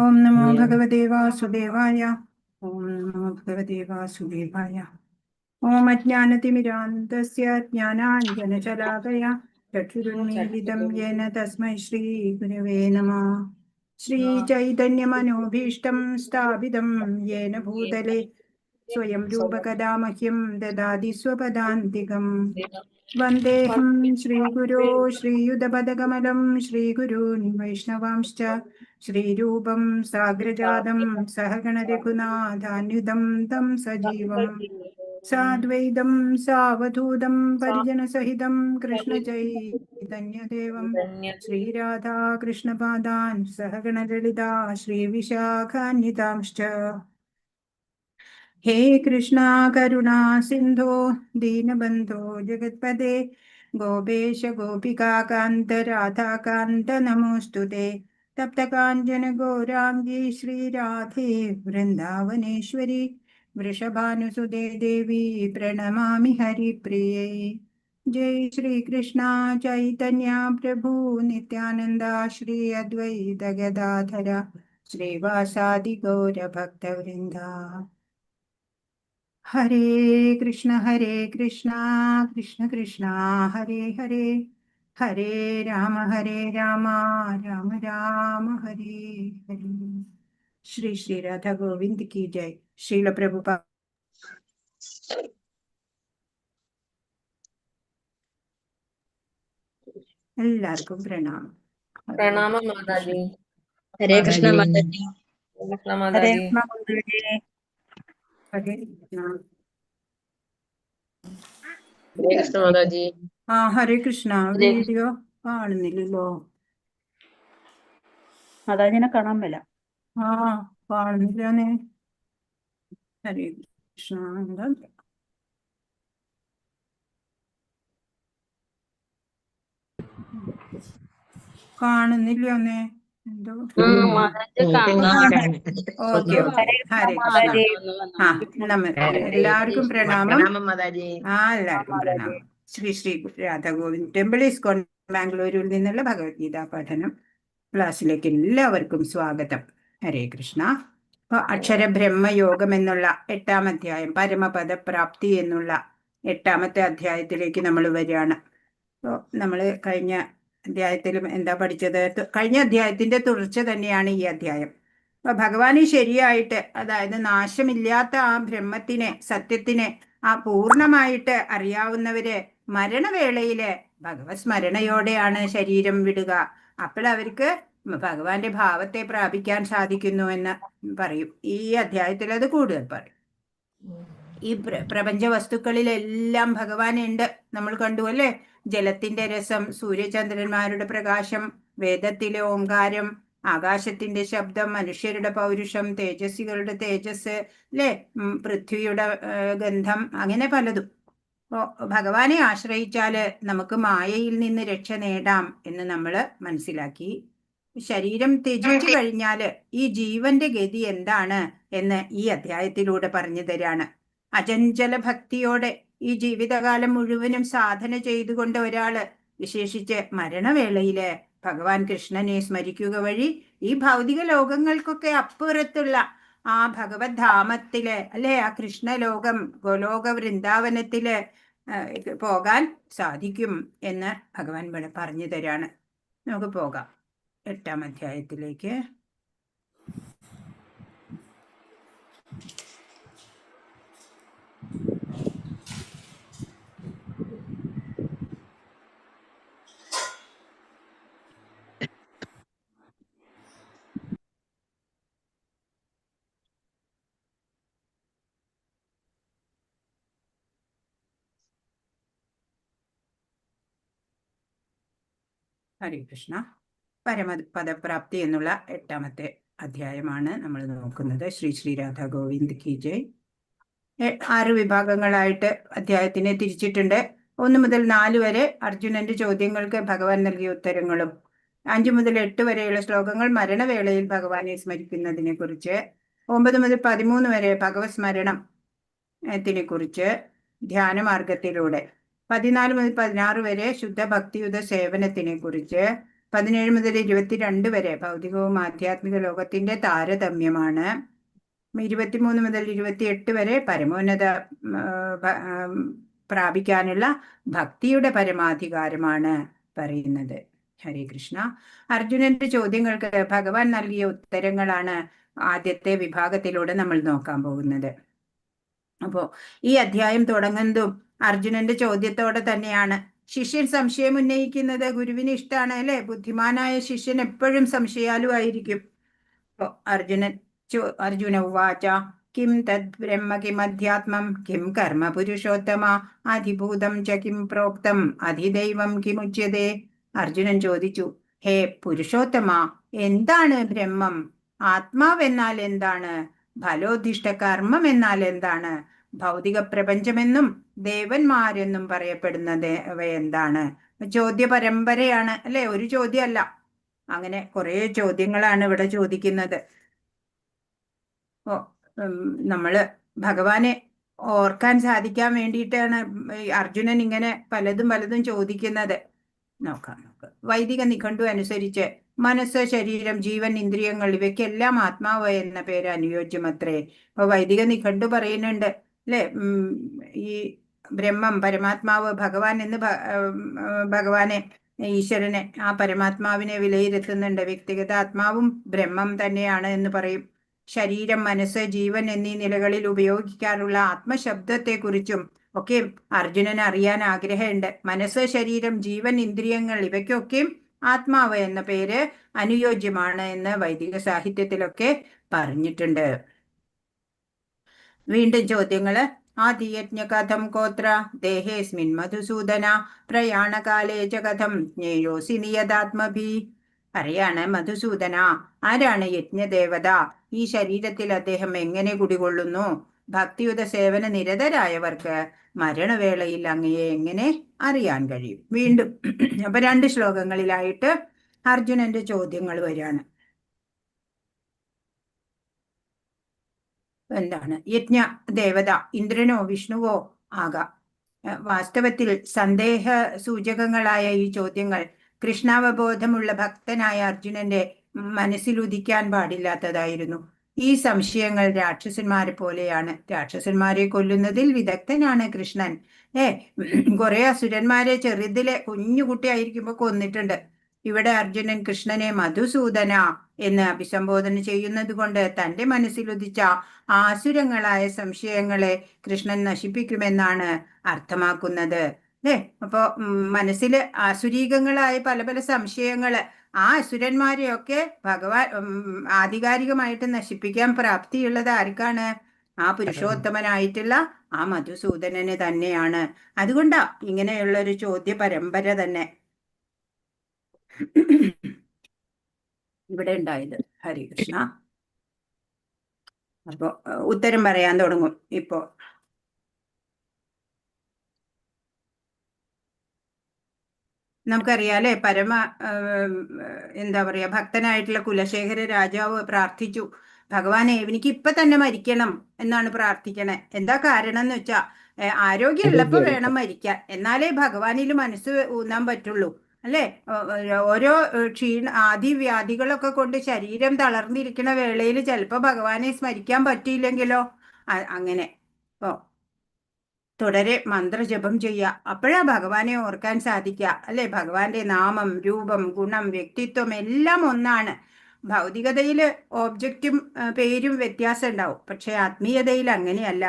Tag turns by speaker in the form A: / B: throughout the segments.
A: ഓം നമോ ഭഗവതേ വാസുദേവായ. ഓം നമോ ഭഗവതേ വാസുദേവായ. ഓം അജ്ഞാനതിമിരാന്തസ്യ ജ്ഞാനാഞ്ജനശലാകയാ ചക്ഷുരുന്മീലിതം യേന തസ്മൈ ശ്രീ ഗുരവേ നമഃ. ശ്രീചൈതന്യമനോഭീഷ്ടം സ്ഥാപിതം യേന ഭൂതലേ സ്വയം രൂപകഥാ മഹ്യം ദദാതി സ്വപദാന്തികം. വന്ദേഹം ശ്രീഗുരോ ശ്രീയുതപദകമലം ശ്രീഗുരൂൻ വൈഷ്ണവാംശ്ച ശ്രീരൂപം സാഗ്രജാതം സഹഗണ രഘുനാഥാന്യുതം തം സജീവം സാദ്വൈതം സാവധൂതം പരിജനസഹിതം കൃഷ്ണചൈതന്യദേവം ശ്രീരാധാകൃഷ്ണപാദാൻ സഹഗണ ലളിതാ ശ്രീവിശാഖാന്വിതാംശ്ച. ഹേ കൃഷ്ണ കരുണാ സിന്ധോ ദീനബന്ധോ ജഗത്പദേ ഗോപേശ ഗോപികാകാന്ത രാധാകാന്ത നമോസ്തുതേ. തപ്തകാഞ്ചന ഗൗരാംഗീ ശ്രീരാധേ വൃന്ദാവനേശ്വരി വൃഷഭാനുസുതേ ദേവി പ്രണമാമി ഹരിപ്രിയേ. ജയ് ശ്രീകൃഷ്ണ ചൈതന്യ പ്രഭു നിത്യാനന്ദ ശ്രീ അദ്വൈത ഗദാധര ശ്രീവാസാദി ഗൗരഭക്തവൃന്ദ. ഹരേ കൃഷ്ണ കൃഷ്ണ കൃഷ്ണ ഹരേ ഹരേ, ഹരേ രാമ രാമ രാമ ഹരേ ഹരേ. ശ്രീ ശ്രീ രാധാ ഗോവിന്ദ് കി ജയ്. ശ്രീല പ്രഭുപാദ. എല്ലാവർക്കും പ്രണാമം.
B: പ്രണാമം മാതാജി.
C: ഹരേ കൃഷ്ണ മാതാജി.
B: ഹരേ
C: കൃഷ്ണ മാതാജി.
A: ഹരേ കൃഷ്ണ.
B: ഹരേ കൃഷ്ണ മാതാജി.
A: ഹരേ കൃഷ്ണ. വീഡിയോ കാണുന്നില്ലല്ലോ
C: മാതാജിനെ കാണാൻ മേല.
A: കാണുന്നില്ലേ? ഹരേ കൃഷ്ണ. എന്താ കാണുന്നില്ല ഒന്നേ? എന്തോ ഓക്കെ. ഹരേ കൃഷ്ണ. എല്ലാവർക്കും പ്രണാമം. എല്ലാവർക്കും പ്രണാമം. ശ്രീ ശ്രീ രാധാ ഗോവിന്ദ് ടെമ്പിൾ ഇസ്കോൺ ബാംഗ്ലൂരിൽ നിന്നുള്ള ഭഗവത്ഗീത പഠനം ക്ലാസ്സിലേക്ക് എല്ലാവർക്കും സ്വാഗതം. ഹരേ കൃഷ്ണ. അപ്പൊ അക്ഷരബ്രഹ്മയോഗം എന്നുള്ള 8ാം അധ്യായം, പരമപദപ്രാപ്തി എന്നുള്ള 8ാമത്തെ അധ്യായത്തിലേക്ക് നമ്മൾ വരികയാണ്. അപ്പോൾ നമ്മൾ കഴിഞ്ഞ അധ്യായത്തിലും എന്താ പഠിച്ചത്? കഴിഞ്ഞ അധ്യായത്തിന്റെ തുടർച്ച തന്നെയാണ് ഈ അധ്യായം. അപ്പൊ ഭഗവാന് ശരിയായിട്ട്, അതായത് നാശമില്ലാത്ത ആ ബ്രഹ്മത്തിനെ, സത്യത്തിനെ പൂർണ്ണമായിട്ട് അറിയാവുന്നവര് മരണവേളയില് ഭഗവത് സ്മരണയോടെയാണ് ശരീരം വിടുക. അപ്പോൾ അവർക്ക് ഭഗവാന്റെ ഭാവത്തെ പ്രാപിക്കാൻ സാധിക്കുന്നു എന്ന് പറയും. ഈ അധ്യായത്തിൽ അത് കൂടുതൽ പറയും. ഈ പ്രപഞ്ച വസ്തുക്കളിലെല്ലാം ഭഗവാനുണ്ട്. നമ്മൾ കണ്ടു അല്ലേ? ജലത്തിന്റെ രസം, സൂര്യചന്ദ്രന്മാരുടെ പ്രകാശം, വേദത്തിലെ ഓംകാരം, ആകാശത്തിന്റെ ശബ്ദം, മനുഷ്യരുടെ പൗരുഷം, തേജസ്സികളുടെ തേജസ് അല്ലേ, പൃഥ്വിയുടെ ഗന്ധം, അങ്ങനെ പലതും. ഭഗവാനെ ആശ്രയിച്ചാല് നമുക്ക് മായയിൽ നിന്ന് രക്ഷ നേടാം എന്ന് നമ്മൾ മനസ്സിലാക്കി. ശരീരം ത്യജിച്ചു കഴിഞ്ഞാല് ഈ ജീവന്റെ ഗതി എന്താണ് എന്ന് ഈ അധ്യായത്തിലൂടെ പറഞ്ഞു തരാണ്. അചഞ്ചല ഭക്തിയോടെ ഈ ജീവിതകാലം മുഴുവനും സാധന ചെയ്തുകൊണ്ട് ഒരാള്, വിശേഷിച്ച് മരണവേളയില് ഭഗവാൻ കൃഷ്ണനെ സ്മരിക്കുക വഴി ഈ ഭൗതിക ലോകങ്ങൾക്കൊക്കെ അപ്പുറത്തുള്ള ആ ഭഗവത് ധാമത്തില് അല്ലെ, ആ കൃഷ്ണലോകം, ഗോലോക വൃന്ദാവനത്തില് പോകാൻ സാധിക്കും എന്ന് ഭഗവാൻ ഇവിടെ പറഞ്ഞു തരാണ്. നമുക്ക് പോകാം 8ാം അധ്യായത്തിലേക്ക്. ഹരേ കൃഷ്ണ. പരമപദപ്രാപ്തി എന്നുള്ള 8ാമത്തെ അധ്യായമാണ് നമ്മൾ നോക്കുന്നത്. ശ്രീ ശ്രീ രാധാ ഗോവിന്ദ് കി ജയ്. 6 വിഭാഗങ്ങളായിട്ട് അധ്യായത്തിനെ തിരിച്ചിട്ടുണ്ട്. 1 മുതൽ 4 വരെ അർജുനന്റെ ചോദ്യങ്ങൾക്ക് ഭഗവാൻ നൽകിയ ഉത്തരങ്ങളും, 5 മുതൽ 8 വരെയുള്ള ശ്ലോകങ്ങൾ മരണവേളയിൽ ഭഗവാനെ സ്മരിക്കുന്നതിനെ കുറിച്ച്, 9 മുതൽ 13 വരെ ഭഗവത് സ്മരണത്തിനെ കുറിച്ച് ധ്യാനമാർഗത്തിലൂടെ, 14 മുതൽ 16 വരെ ശുദ്ധ ഭക്തിയുത സേവനത്തിനെ കുറിച്ച്, 17 മുതൽ 22 വരെ ഭൗതികവും ആധ്യാത്മിക ലോകത്തിന്റെ താരതമ്യമാണ്. 23 മുതൽ 28 വരെ പരമോന്നത പ്രാപിക്കാനുള്ള ഭക്തിയുടെ പരമാധികാരമാണ് പറയുന്നത്. ഹരേ കൃഷ്ണ. അർജുനന്റെ ചോദ്യങ്ങൾക്ക് ഭഗവാൻ നൽകിയ ഉത്തരങ്ങളാണ് ആദ്യത്തെ വിഭാഗത്തിലൂടെ നമ്മൾ നോക്കാൻ പോകുന്നത്. അപ്പോ ഈ അധ്യായം തുടങ്ങുന്നതും അർജുനന്റെ ചോദ്യത്തോടെ തന്നെയാണ്. ശിഷ്യൻ സംശയം ഉന്നയിക്കുന്നത് ഗുരുവിന് ഇഷ്ടമാണ് അല്ലെ. ബുദ്ധിമാനായ ശിഷ്യൻ എപ്പോഴും സംശയാലുവായിരിക്കും. അപ്പോ അർജുന ഉവാച കിം തദ് ബ്രഹ്മ കിം അധ്യാത്മം കിം കർമ്മ പുരുഷോത്തമ അധിഭൂതം ച കിം പ്രോക്തം അധിദൈവം കിമുച്യതേ. അർജുനൻ ചോദിച്ചു, ഹേ പുരുഷോത്തമ, എന്താണ് ബ്രഹ്മം? ആത്മാവെന്നാൽ എന്താണ്? ഫലോധിഷ്ഠ കർമ്മം എന്നാൽ എന്താണ്? ഭൗതിക പ്രപഞ്ചമെന്നും ദേവന്മാരെന്നും പറയപ്പെടുന്നത് എന്താണ്? ചോദ്യ പരമ്പരയാണ് അല്ലെ, ഒരു ചോദ്യമല്ല. അങ്ങനെ കുറെ ചോദ്യങ്ങളാണ് ഇവിടെ ചോദിക്കുന്നത്. നമ്മള് ഭഗവാനെ ഓർക്കാൻ സാധിക്കാൻ വേണ്ടിയിട്ടാണ് അർജുനൻ ഇങ്ങനെ പലതും ചോദിക്കുന്നത്. നോക്കാം. വൈദിക നിഘണ്ടു അനുസരിച്ച് മനസ്സ്, ശരീരം, ജീവൻ, ഇന്ദ്രിയങ്ങൾ ഇവയ്ക്കെല്ലാം ആത്മാവ് എന്ന പേര് അനുയോജ്യമത്രേ. അപ്പൊ വൈദിക നിഘണ്ടു പറയുന്നുണ്ട് അല്ലെ, ഈ ബ്രഹ്മം, പരമാത്മാവ്, ഭഗവാൻ എന്ന് ഭഗവാനെ, ഈശ്വരനെ, ആ പരമാത്മാവിനെ വിലയിരുത്തുന്നുണ്ട്. വ്യക്തിഗത ആത്മാവും ബ്രഹ്മം തന്നെയാണ് എന്ന് പറയും. ശരീരം, മനസ്സ്, ജീവൻ എന്നീ നിലകളിൽ ഉപയോഗിക്കാറുള്ള ആത്മശബ്ദത്തെക്കുറിച്ചും ഒക്കെ അർജുനൻ അറിയാൻ ആഗ്രഹമുണ്ട്. മനസ്സ്, ശരീരം, ജീവൻ, ഇന്ദ്രിയങ്ങൾ ഇവയ്ക്കൊക്കെയും ആത്മാവ് എന്ന പേര് അനുയോജ്യമാണ് എന്ന് വൈദിക സാഹിത്യത്തിലൊക്കെ പറഞ്ഞിട്ടുണ്ട്. വീണ്ടും ചോദ്യങ്ങള്. ആദിയജ്ഞ കഥം കോത്ര ദേഹേസ്മിൻ മധുസൂദന പ്രയാണകാലേ ച കഥം ജ്ഞേയോസി നിയതാത്മഭി. പറയാണ് മധുസൂദന, ആരാണ് യജ്ഞദേവത? ഈ ശരീരത്തിൽ അദ്ദേഹം എങ്ങനെ കുടികൊള്ളുന്നു? ഭക്തിയുത സേവന നിരതരായവർക്ക് മരണവേളയിൽ അങ്ങയെ എങ്ങനെ അറിയാൻ കഴിയും? വീണ്ടും അപ്പൊ 2 ശ്ലോകങ്ങളിലായിട്ട് അർജുനന്റെ ചോദ്യങ്ങൾ വരികയാണ്. എന്താണ് യജ്ഞ ദേവത? ഇന്ദ്രനോ വിഷ്ണുവോ ആകാം. വാസ്തവത്തിൽ സന്ദേഹ സൂചകങ്ങളായ ഈ ചോദ്യങ്ങൾ കൃഷ്ണാവബോധമുള്ള ഭക്തനായ അർജുനന്റെ മനസ്സിൽ ഉദിക്കാൻ പാടില്ലാത്തതായിരുന്നു. ഈ സംശയങ്ങൾ രാക്ഷസന്മാരെ പോലെയാണ്. രാക്ഷസന്മാരെ കൊല്ലുന്നതിൽ വിദഗ്ധനാണ് കൃഷ്ണൻ. കുറെ അസുരന്മാരെ ചെറുതിലെ കുഞ്ഞുകുട്ടിയായിരിക്കുമ്പോ കൊന്നിട്ടുണ്ട്. ഇവിടെ അർജുനൻ കൃഷ്ണനെ മധുസൂദന എന്ന് അഭിസംബോധന ചെയ്യുന്നത് കൊണ്ട് തന്റെ മനസ്സിൽ ഉദിച്ച ആസുരങ്ങളായ സംശയങ്ങളെ കൃഷ്ണൻ നശിപ്പിക്കുമെന്നാണ് അർത്ഥമാക്കുന്നത്. അപ്പോ മനസ്സില് ആസുരീകങ്ങളായ പല സംശയങ്ങള്, ആ അസുരന്മാരെയൊക്കെ ഭഗവാൻ ആധികാരികമായിട്ട് നശിപ്പിക്കാൻ പ്രാപ്തിയുള്ളത് ആർക്കാണ്? ആ പുരുഷോത്തമനായിട്ടുള്ള ആ മധുസൂദനന് തന്നെയാണ്. അതുകൊണ്ടാ ഇങ്ങനെയുള്ള ഒരു ചോദ്യ പരമ്പര തന്നെ ഇവിടെ ഉണ്ടായത്. ഹരികൃഷ്ണ. അപ്പോ ഉത്തരം പറയാൻ തുടങ്ങും ഇപ്പോ. നമുക്കറിയാലേ, എന്താ പറയാ, ഭക്തനായിട്ടുള്ള കുലശേഖര രാജാവ് പ്രാർത്ഥിച്ചു, ഭഗവാനെ എനിക്ക് ഇപ്പൊ തന്നെ മരിക്കണം എന്നാണ് പ്രാർത്ഥിക്കണേ. എന്താ കാരണം എന്ന് വെച്ചാ, ആരോഗ്യമുള്ളപ്പോ വേണം മരിക്കാൻ, എന്നാലേ ഭഗവാനിൽ മനസ്സ് ഊന്നാൻ പറ്റുള്ളൂ അല്ലെ. ഓരോ ആദിവ്യാധികളൊക്കെ കൊണ്ട് ശരീരം തളർന്നിരിക്കുന്ന വേളയിൽ ചിലപ്പോ ഭഗവാനെ സ്മരിക്കാൻ പറ്റിയില്ലെങ്കിലോ. അങ്ങനെ തുടരെ മന്ത്രജപം ചെയ്യുക, അപ്പോഴാ ഭഗവാനെ ഓർക്കാൻ സാധിക്കുക അല്ലെ. ഭഗവാന്റെ നാമം, രൂപം, ഗുണം, വ്യക്തിത്വം എല്ലാം ഒന്നാണ്. ഭൗതികതയില് ഓബ്ജക്റ്റും പേരും വ്യത്യാസം ഉണ്ടാവും, പക്ഷെ ആത്മീയതയിൽ അങ്ങനെയല്ല.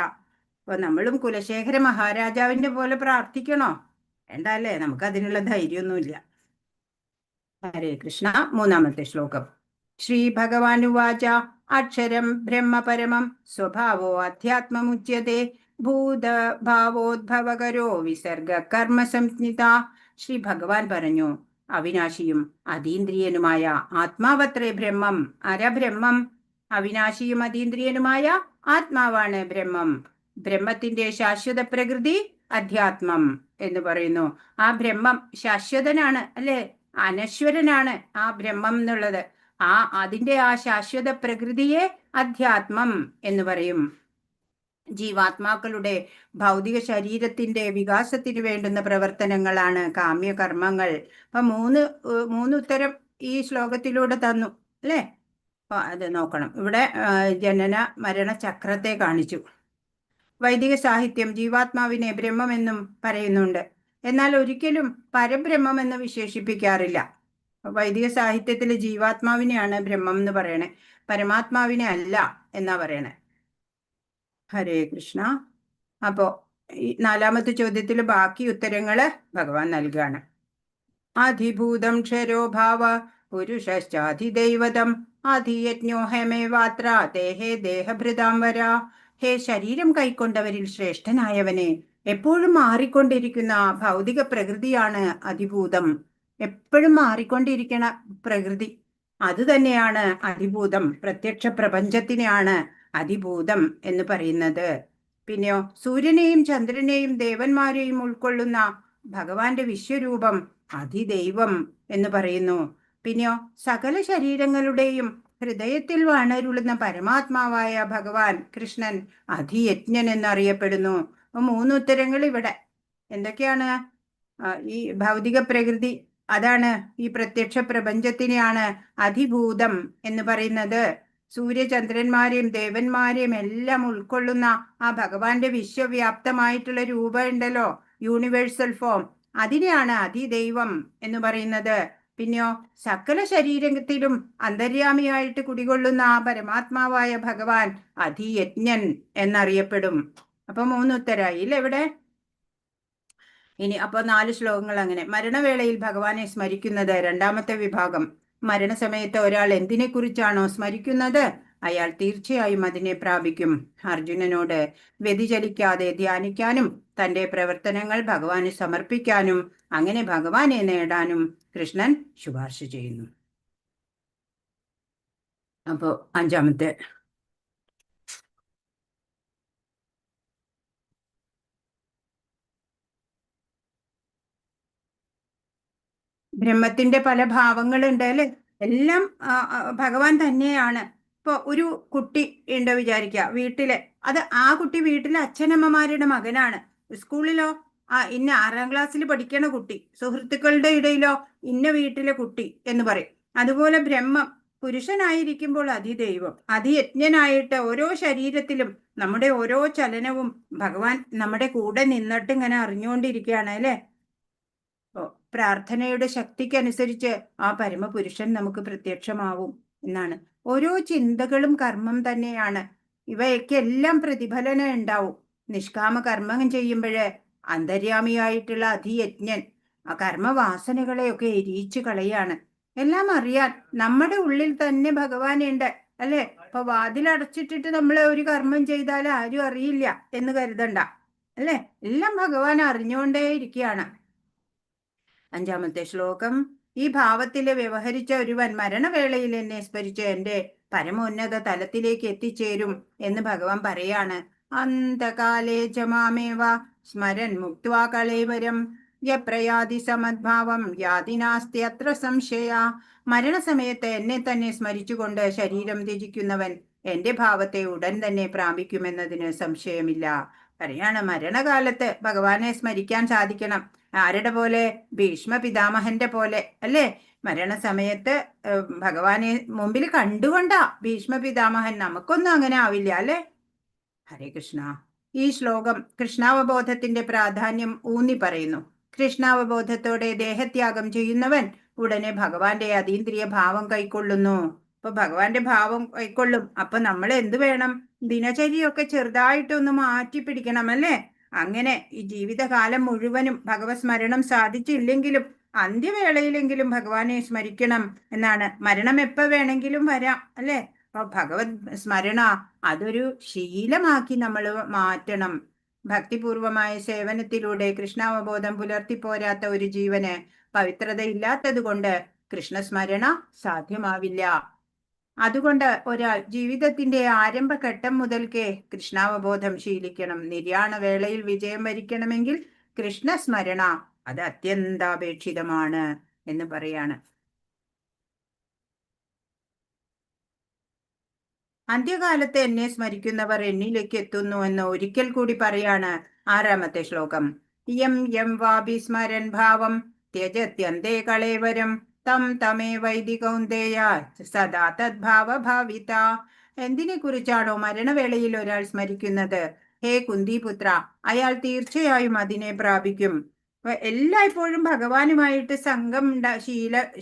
A: അപ്പൊ നമ്മളും കുലശേഖര മഹാരാജാവിന്റെ പോലെ പ്രാർത്ഥിക്കണോ? വേണ്ട അല്ലേ, നമുക്ക് അതിനുള്ള ധൈര്യമൊന്നുമില്ല. ഹരേ കൃഷ്ണ. 3-ാമത്തെ ശ്ലോകം. ശ്രീ ഭഗവാൻ ഉവാച അക്ഷരം ബ്രഹ്മ പരമം സ്വഭാവോ അധ്യാത്മമുച്യത്തെ ഭൂതഭാവോദ്ഭവകരോ വിസർഗ കർമ്മ സംജ്ഞിത. ശ്രീ ഭഗവാൻ പറഞ്ഞു, അവിനാശിയും അതീന്ദ്രിയനുമായ ആത്മാവത്രേ ബ്രഹ്മം. ആരാ ബ്രഹ്മം? അവിനാശിയും അതീന്ദ്രിയനുമായ ആത്മാവാണ് ബ്രഹ്മം. ബ്രഹ്മത്തിന്റെ ശാശ്വത പ്രകൃതി അധ്യാത്മം എന്ന് പറയുന്നു. ആ ബ്രഹ്മം ശാശ്വതനാണ് അല്ലെ, അനശ്വരനാണ് ആ ബ്രഹ്മം എന്നുള്ളത്. അതിന്റെ ആ ശാശ്വത പ്രകൃതിയെ അധ്യാത്മം എന്ന് പറയും. ജീവാത്മാക്കളുടെ ഭൗതിക ശരീരത്തിന്റെ വികാസത്തിന് വേണ്ടുന്ന പ്രവർത്തനങ്ങളാണ് കാമ്യകർമ്മങ്ങൾ. അപ്പൊ മൂന്ന് ഉത്തരം ഈ ശ്ലോകത്തിലൂടെ തന്നു അല്ലേ? അപ്പൊ അത് നോക്കണം. ഇവിടെ ജനന മരണ ചക്രത്തെ കാണിച്ചു. വൈദിക സാഹിത്യം ജീവാത്മാവിനെ ബ്രഹ്മമെന്നും പറയുന്നുണ്ട്, എന്നാൽ ഒരിക്കലും പരബ്രഹ്മമെന്ന് വിശേഷിപ്പിക്കാറില്ല. വൈദിക സാഹിത്യത്തിൽ ജീവാത്മാവിനെയാണ് ബ്രഹ്മം എന്ന് പറയണേ, പരമാത്മാവിനെ അല്ല എന്നാ പറയണേ. ഹരേ കൃഷ്ണ. അപ്പോ ഈ 4ാമത്തെ ചോദ്യത്തിൽ ബാക്കി ഉത്തരങ്ങള് ഭഗവാൻ നൽകുകയാണ്. അധിഭൂതം ക്ഷരോഭാവ പുരുഷശ്ചാധിദൈവതം അധിയജ്ഞോ ഹേമേവാത്ര ദേഹേ ദേഹഭൃതാം വരാ. ഹേ ശരീരം കൈക്കൊണ്ടവരിൽ ശ്രേഷ്ഠനായവനെ, എപ്പോഴും മാറിക്കൊണ്ടിരിക്കുന്ന ഭൗതിക പ്രകൃതിയാണ് അധിഭൂതം. എപ്പോഴും മാറിക്കൊണ്ടിരിക്കണ പ്രകൃതി, അത് തന്നെയാണ് അധിഭൂതം. പ്രത്യക്ഷ പ്രപഞ്ചത്തിനെയാണ് അധിഭൂതം എന്ന് പറയുന്നത്. പിന്നെയോ സൂര്യനെയും ചന്ദ്രനെയും ദേവന്മാരെയും ഉൾക്കൊള്ളുന്ന ഭഗവാന്റെ വിശ്വരൂപം അധിദൈവം എന്ന് പറയുന്നു. പിന്നെയോ സകല ശരീരങ്ങളുടെയും ഹൃദയത്തിൽ വാണരുളുന്ന പരമാത്മാവായ ഭഗവാൻ കൃഷ്ണൻ അധിയജ്ഞൻ എന്നറിയപ്പെടുന്നു. 3 ഉത്തരങ്ങൾ ഇവിടെ. എന്തൊക്കെയാണ്? ഈ ഭൗതിക പ്രകൃതി, അതാണ് ഈ പ്രത്യക്ഷ പ്രപഞ്ചത്തിനെയാണ് അധിഭൂതം എന്ന് പറയുന്നത്. സൂര്യചന്ദ്രന്മാരെയും ദേവന്മാരെയും എല്ലാം ഉൾക്കൊള്ളുന്ന ആ ഭഗവാന്റെ വിശ്വവ്യാപ്തമായിട്ടുള്ള രൂപം ഉണ്ടല്ലോ, യൂണിവേഴ്സൽ ഫോം, അതിനെയാണ് അധിദൈവം എന്ന് പറയുന്നത്. പിന്നെയോ സകല ശരീരത്തിലും അന്തര്യാമിയായിട്ട് കുടികൊള്ളുന്ന ആ പരമാത്മാവായ ഭഗവാൻ അധിയജ്ഞൻ എന്നറിയപ്പെടും. അപ്പൊ 3 ഉത്തരായി ഇല്ല ഇവിടെ. ഇനി അപ്പൊ 4 ശ്ലോകങ്ങൾ അങ്ങനെ. മരണവേളയിൽ ഭഗവാനെ സ്മരിക്കുന്നത് 2ാമത്തെ വിഭാഗം. മരണസമയത്ത് ഒരാൾ എന്തിനെ കുറിച്ചാണോ സ്മരിക്കുന്നത് അയാൾ തീർച്ചയായും അതിനെ പ്രാപിക്കും. അർജുനനോട് വ്യതിചലിക്കാതെ ധ്യാനിക്കാനും തന്റെ പ്രവർത്തനങ്ങൾ ഭഗവാന് സമർപ്പിക്കാനും അങ്ങനെ ഭഗവാനെ നേടാനും കൃഷ്ണൻ ശുപാർശ ചെയ്യുന്നു. അപ്പോ 5ാമത്തെ ബ്രഹ്മത്തിന്റെ പല ഭാവങ്ങളുണ്ട് അല്ലെ, എല്ലാം ഭഗവാൻ തന്നെയാണ്. ഇപ്പൊ ഒരു കുട്ടി ഉണ്ട് വിചാരിക്കുക വീട്ടില്, അത് ആ കുട്ടി വീട്ടിലെ അച്ഛനമ്മമാരുടെ മകനാണ്. സ്കൂളിലോ ഇന്ന 6ാം ക്ലാസ്സിൽ പഠിക്കണ കുട്ടി, സുഹൃത്തുക്കളുടെ ഇടയിലോ ഇന്ന വീട്ടിലെ കുട്ടി എന്ന് പറയും. അതുപോലെ ബ്രഹ്മം പുരുഷനായിരിക്കുമ്പോൾ അധിദൈവം, അധിയജ്ഞനായിട്ട് ഓരോ ശരീരത്തിലും നമ്മുടെ ഓരോ ചലനവും ഭഗവാൻ നമ്മുടെ കൂടെ നിന്നിട്ട് ഇങ്ങനെ അറിഞ്ഞുകൊണ്ടിരിക്കുകയാണ് അല്ലെ. പ്രാർത്ഥനയുടെ ശക്തിക്കനുസരിച്ച് ആ പരമപുരുഷൻ നമുക്ക് പ്രത്യക്ഷമാവും എന്നാണ്. ഓരോ ചിന്തകളും കർമ്മം തന്നെയാണ്. ഇവയ്ക്കെല്ലാം പ്രതിഫലനം ഉണ്ടാവും. നിഷ്കാമ കർമ്മം ചെയ്യുമ്പോഴേ അന്തര്യാമിയായിട്ടുള്ള അധിയജ്ഞൻ ആ കർമ്മവാസനകളെയൊക്കെ എരിയിച്ചു കളയാണ്. എല്ലാം അറിയാൻ നമ്മുടെ ഉള്ളിൽ തന്നെ ഭഗവാനുണ്ട് അല്ലെ. അപ്പൊ വാതിലടച്ചിട്ടിട്ട് നമ്മൾ ഒരു കർമ്മം ചെയ്താൽ ആരും അറിയില്ല എന്ന് കരുതണ്ട അല്ലെ. എല്ലാം ഭഗവാൻ അറിഞ്ഞുകൊണ്ടേ ഇരിക്കുകയാണ്. 5ാമത്തെ ശ്ലോകം. ഈ ഭാവത്തില് വ്യവഹരിച്ച ഒരുവൻ മരണവേളയിൽ എന്നെ സ്മരിച്ച് എന്റെ പരമോന്നത തലത്തിലേക്ക് എത്തിച്ചേരും എന്ന് ഭഗവാൻ പറയാണ്. അന്തകാലേ ചമാമേവ സ്മരൻ മുക്ത്വാ കളേവരം യപ്രയാതി സമദ്ഭാവം യാതിനാസ്തി അത്ര സംശയ. മരണസമയത്ത് എന്നെ തന്നെ സ്മരിച്ചുകൊണ്ട് ശരീരം ത്യജിക്കുന്നവൻ എന്റെ ഭാവത്തെ ഉടൻ തന്നെ പ്രാപിക്കുമെന്നതിന് സംശയമില്ല. പറയാണ് മരണകാലത്ത് ഭഗവാനെ സ്മരിക്കാൻ സാധിക്കണം. ആരുടെ പോലെ? ഭീഷ്മ പിതാമഹന്റെ പോലെ അല്ലേ. മരണസമയത്ത് ഭഗവാനെ മുമ്പിൽ കണ്ടുകൊണ്ടാ ഭീഷ്മ പിതാമഹൻ. നമുക്കൊന്നും അങ്ങനെ ആവില്ല അല്ലെ. ഹരേ കൃഷ്ണ. ഈ ശ്ലോകം കൃഷ്ണാവബോധത്തിന്റെ പ്രാധാന്യം ഊന്നി പറയുന്നു. കൃഷ്ണാവബോധത്തോടെ ദേഹത്യാഗം ചെയ്യുന്നവൻ ഉടനെ ഭഗവാന്റെ അതീന്ദ്രിയ ഭാവം കൈക്കൊള്ളുന്നു. അപ്പൊ ഭഗവാന്റെ ഭാവം കൈക്കൊള്ളും. അപ്പൊ നമ്മൾ എന്ത് വേണം? ദിനചര്യയൊക്കെ ചെറുതായിട്ടൊന്ന് മാറ്റി പിടിക്കണം അല്ലേ. അങ്ങനെ ഈ ജീവിതകാലം മുഴുവനും ഭഗവത് സ്മരണം സാധിച്ചില്ലെങ്കിലും അന്ത്യവേളയിലെങ്കിലും ഭഗവാനെ സ്മരിക്കണം എന്നാണ്. മരണം എപ്പോ വേണമെങ്കിലും വരാം അല്ലെ. അപ്പൊ ഭഗവത് സ്മരണ അതൊരു ശീലമാക്കി നമ്മൾ മാറ്റണം. ഭക്തിപൂർവമായ സേവനത്തിലൂടെ കൃഷ്ണാവബോധം പുലർത്തിപ്പോരാത്ത ഒരു ജീവന് പവിത്രതയില്ലാത്തത് കൊണ്ട് കൃഷ്ണസ്മരണ സാധ്യമാവില്ല. അതുകൊണ്ട് ഒരാൾ ജീവിതത്തിന്റെ ആരംഭഘട്ടം മുതൽക്കേ കൃഷ്ണാവബോധം ശീലിക്കണം. നിര്യാണ വേളയിൽ വിജയം വരിക്കണമെങ്കിൽ കൃഷ്ണസ്മരണ അത് അത്യന്താപേക്ഷിതമാണ് എന്ന് പറയാണ്. അന്ത്യകാലത്ത് എന്നെ സ്മരിക്കുന്നവർ എന്നിലേക്ക് എത്തുന്നു എന്ന് ഒരിക്കൽ കൂടി പറയാണ് 6-ാമത്തെ ശ്ലോകം. യം യം വാപി സ്മരൻ ഭാവം ത്യജത്യന്തേ കളേവരം തം തമേ വൈദികൗന്ദേയ സദാ തദ്ഭാവഭാവിത. എന്തിനെ കുറിച്ചാണോ മരണവേളയിൽ ഒരാൾ സ്മരിക്കുന്നത്, ഹേ കുന്തിപുത്ര, അയാൾ തീർച്ചയായും അതിനെ പ്രാപിക്കും. എല്ലായ്പ്പോഴും ഭഗവാനുമായിട്ട് സംഘം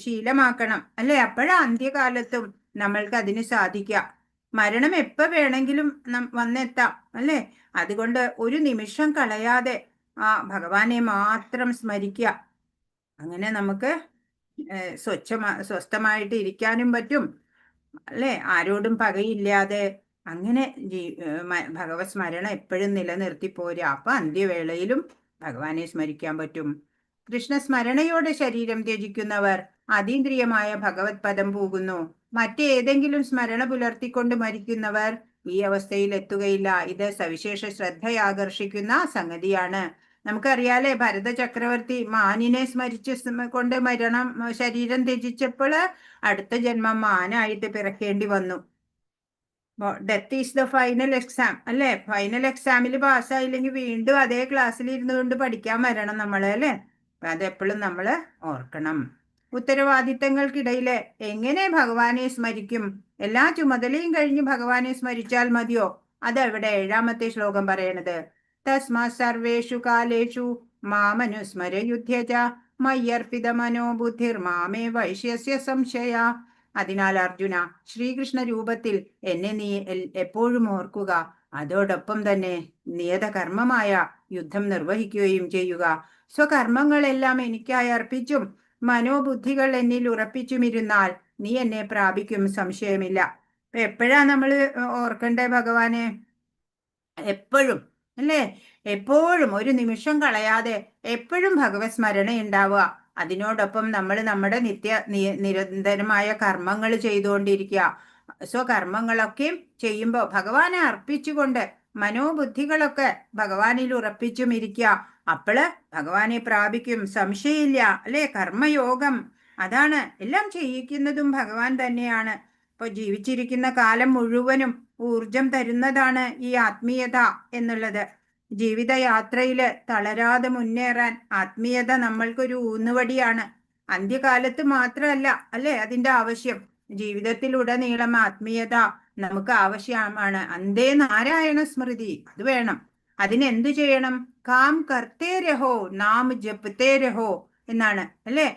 A: ശീലമാക്കണം, അല്ലെ? അപ്പോഴാ അന്ത്യകാലത്തും നമ്മൾക്ക് അതിന് സാധിക്കാം. മരണം എപ്പോ വേണമെങ്കിലും വന്നെത്താം, അല്ലെ? അതുകൊണ്ട് ഒരു നിമിഷം കളയാതെ ആ ഭഗവാനെ മാത്രം സ്മരിക്കുക. അങ്ങനെ നമുക്ക് സ്വസ്ഥമായിട്ട് ഇരിക്കാനും പറ്റും, അല്ലെ? ആരോടും പകയില്ലാതെ അങ്ങനെ ഭഗവത് സ്മരണ എപ്പോഴും നിലനിർത്തി പോരാ. അപ്പൊ അന്ത്യവേളയിലും ഭഗവാനെ സ്മരിക്കാൻ പറ്റും. കൃഷ്ണസ്മരണയോടെ ശരീരം ത്യജിക്കുന്നവർ അതീന്ദ്രിയമായ ഭഗവത് പദം പോകുന്നു. മറ്റേതെങ്കിലും സ്മരണ പുലർത്തിക്കൊണ്ട് മരിക്കുന്നവർ ഈ അവസ്ഥയിൽ എത്തുകയില്ല. ഇത് സവിശേഷ ശ്രദ്ധയാകർഷിക്കുന്ന സംഗതിയാണ്. നമുക്കറിയാലേ, ഭരത ചക്രവർത്തി മാനിനെ സ്മരിച്ച് കൊണ്ട് ശരീരം ത്യജിച്ചപ്പോൾ അടുത്ത ജന്മം മാനായിട്ട് പിറക്കേണ്ടി വന്നു. Death is the final exam, അല്ലെ? ഫൈനൽ എക്സാമിൽ പാസ്സായില്ലെങ്കിൽ വീണ്ടും അതേ ക്ലാസ്സിൽ ഇരുന്നുകൊണ്ട് പഠിക്കാൻ വരണം നമ്മള്, അല്ലെ? അപ്പൊ അതെപ്പോഴും നമ്മൾ ഓർക്കണം. ഉത്തരവാദിത്തങ്ങൾക്കിടയില് എങ്ങനെ ഭഗവാനെ സ്മരിക്കും? എല്ലാ ചുമതലയും കഴിഞ്ഞ് ഭഗവാനെ സ്മരിച്ചാൽ മതിയോ? അതവിടെ 7-ാമത്തെ ശ്ലോകം പറയണത്. തസ്മാ സർവേഷു കാലേഷു മാമനുസ്മരയുധ്യജ മയ്യർപ്പിത മനോബുദ്ധിർ മാമേ വൈശ്യസ്യ സംശയ. അതിനാൽ അർജുന, ശ്രീകൃഷ്ണ രൂപത്തിൽ എന്നെ നീ എപ്പോഴും ഓർക്കുക. അതോടൊപ്പം തന്നെ നിയതകർമ്മമായ യുദ്ധം നിർവഹിക്കുകയും ചെയ്യുക. സ്വകർമ്മങ്ങളെല്ലാം എനിക്കായി അർപ്പിച്ചും മനോബുദ്ധികൾ എന്നിൽ ഉറപ്പിച്ചുമിരുന്നാൽ നീ എന്നെ പ്രാപിക്കും, സംശയമില്ല. അപ്പൊ എപ്പോഴാ നമ്മൾ ഓർക്കണ്ടേ ഭഗവാനെ? എപ്പോഴും, അല്ലേ? എപ്പോഴും ഒരു നിമിഷം കളയാതെ എപ്പോഴും ഭഗവത് സ്മരണ ഉണ്ടാവുക. അതിനോടൊപ്പം നമ്മൾ നമ്മുടെ നിരന്തരമായ കർമ്മങ്ങൾ ചെയ്തുകൊണ്ടിരിക്കുക. സ്വകർമ്മങ്ങളൊക്കെയും ചെയ്യുമ്പോൾ ഭഗവാനെ അർപ്പിച്ചുകൊണ്ട് മനോബുദ്ധികളൊക്കെ ഭഗവാനിൽ ഉറപ്പിച്ചും ഇരിക്കുക. അപ്പോള് ഭഗവാനെ പ്രാപിക്കും, സംശയമില്ല, അല്ലെ? കർമ്മയോഗം അതാണ്. എല്ലാം ചെയ്യിക്കുന്നതും ഭഗവാൻ തന്നെയാണ്. ഇപ്പൊ ജീവിച്ചിരിക്കുന്ന കാലം മുഴുവനും ഊർജം തരുന്നതാണ് ഈ ആത്മീയത എന്നുള്ളത്. ജീവിതയാത്രയില് തളരാതെ മുന്നേറാൻ ആത്മീയത നമ്മൾക്കൊരു ഊന്നുവടിയാണ്. അന്ത്യകാലത്ത് മാത്രമല്ല, അല്ലെ, അതിന്റെ ആവശ്യം. ജീവിതത്തിലുടനീളം ആത്മീയത നമുക്ക് ആവശ്യമാണ്. അന്തേ നാരായണ സ്മൃതി അത് വേണം. അതിനെന്തു ചെയ്യണം? കാം കർത്തേ രഹോ നാം ജപത്തേ രഹോ എന്നാണ്, അല്ലെ?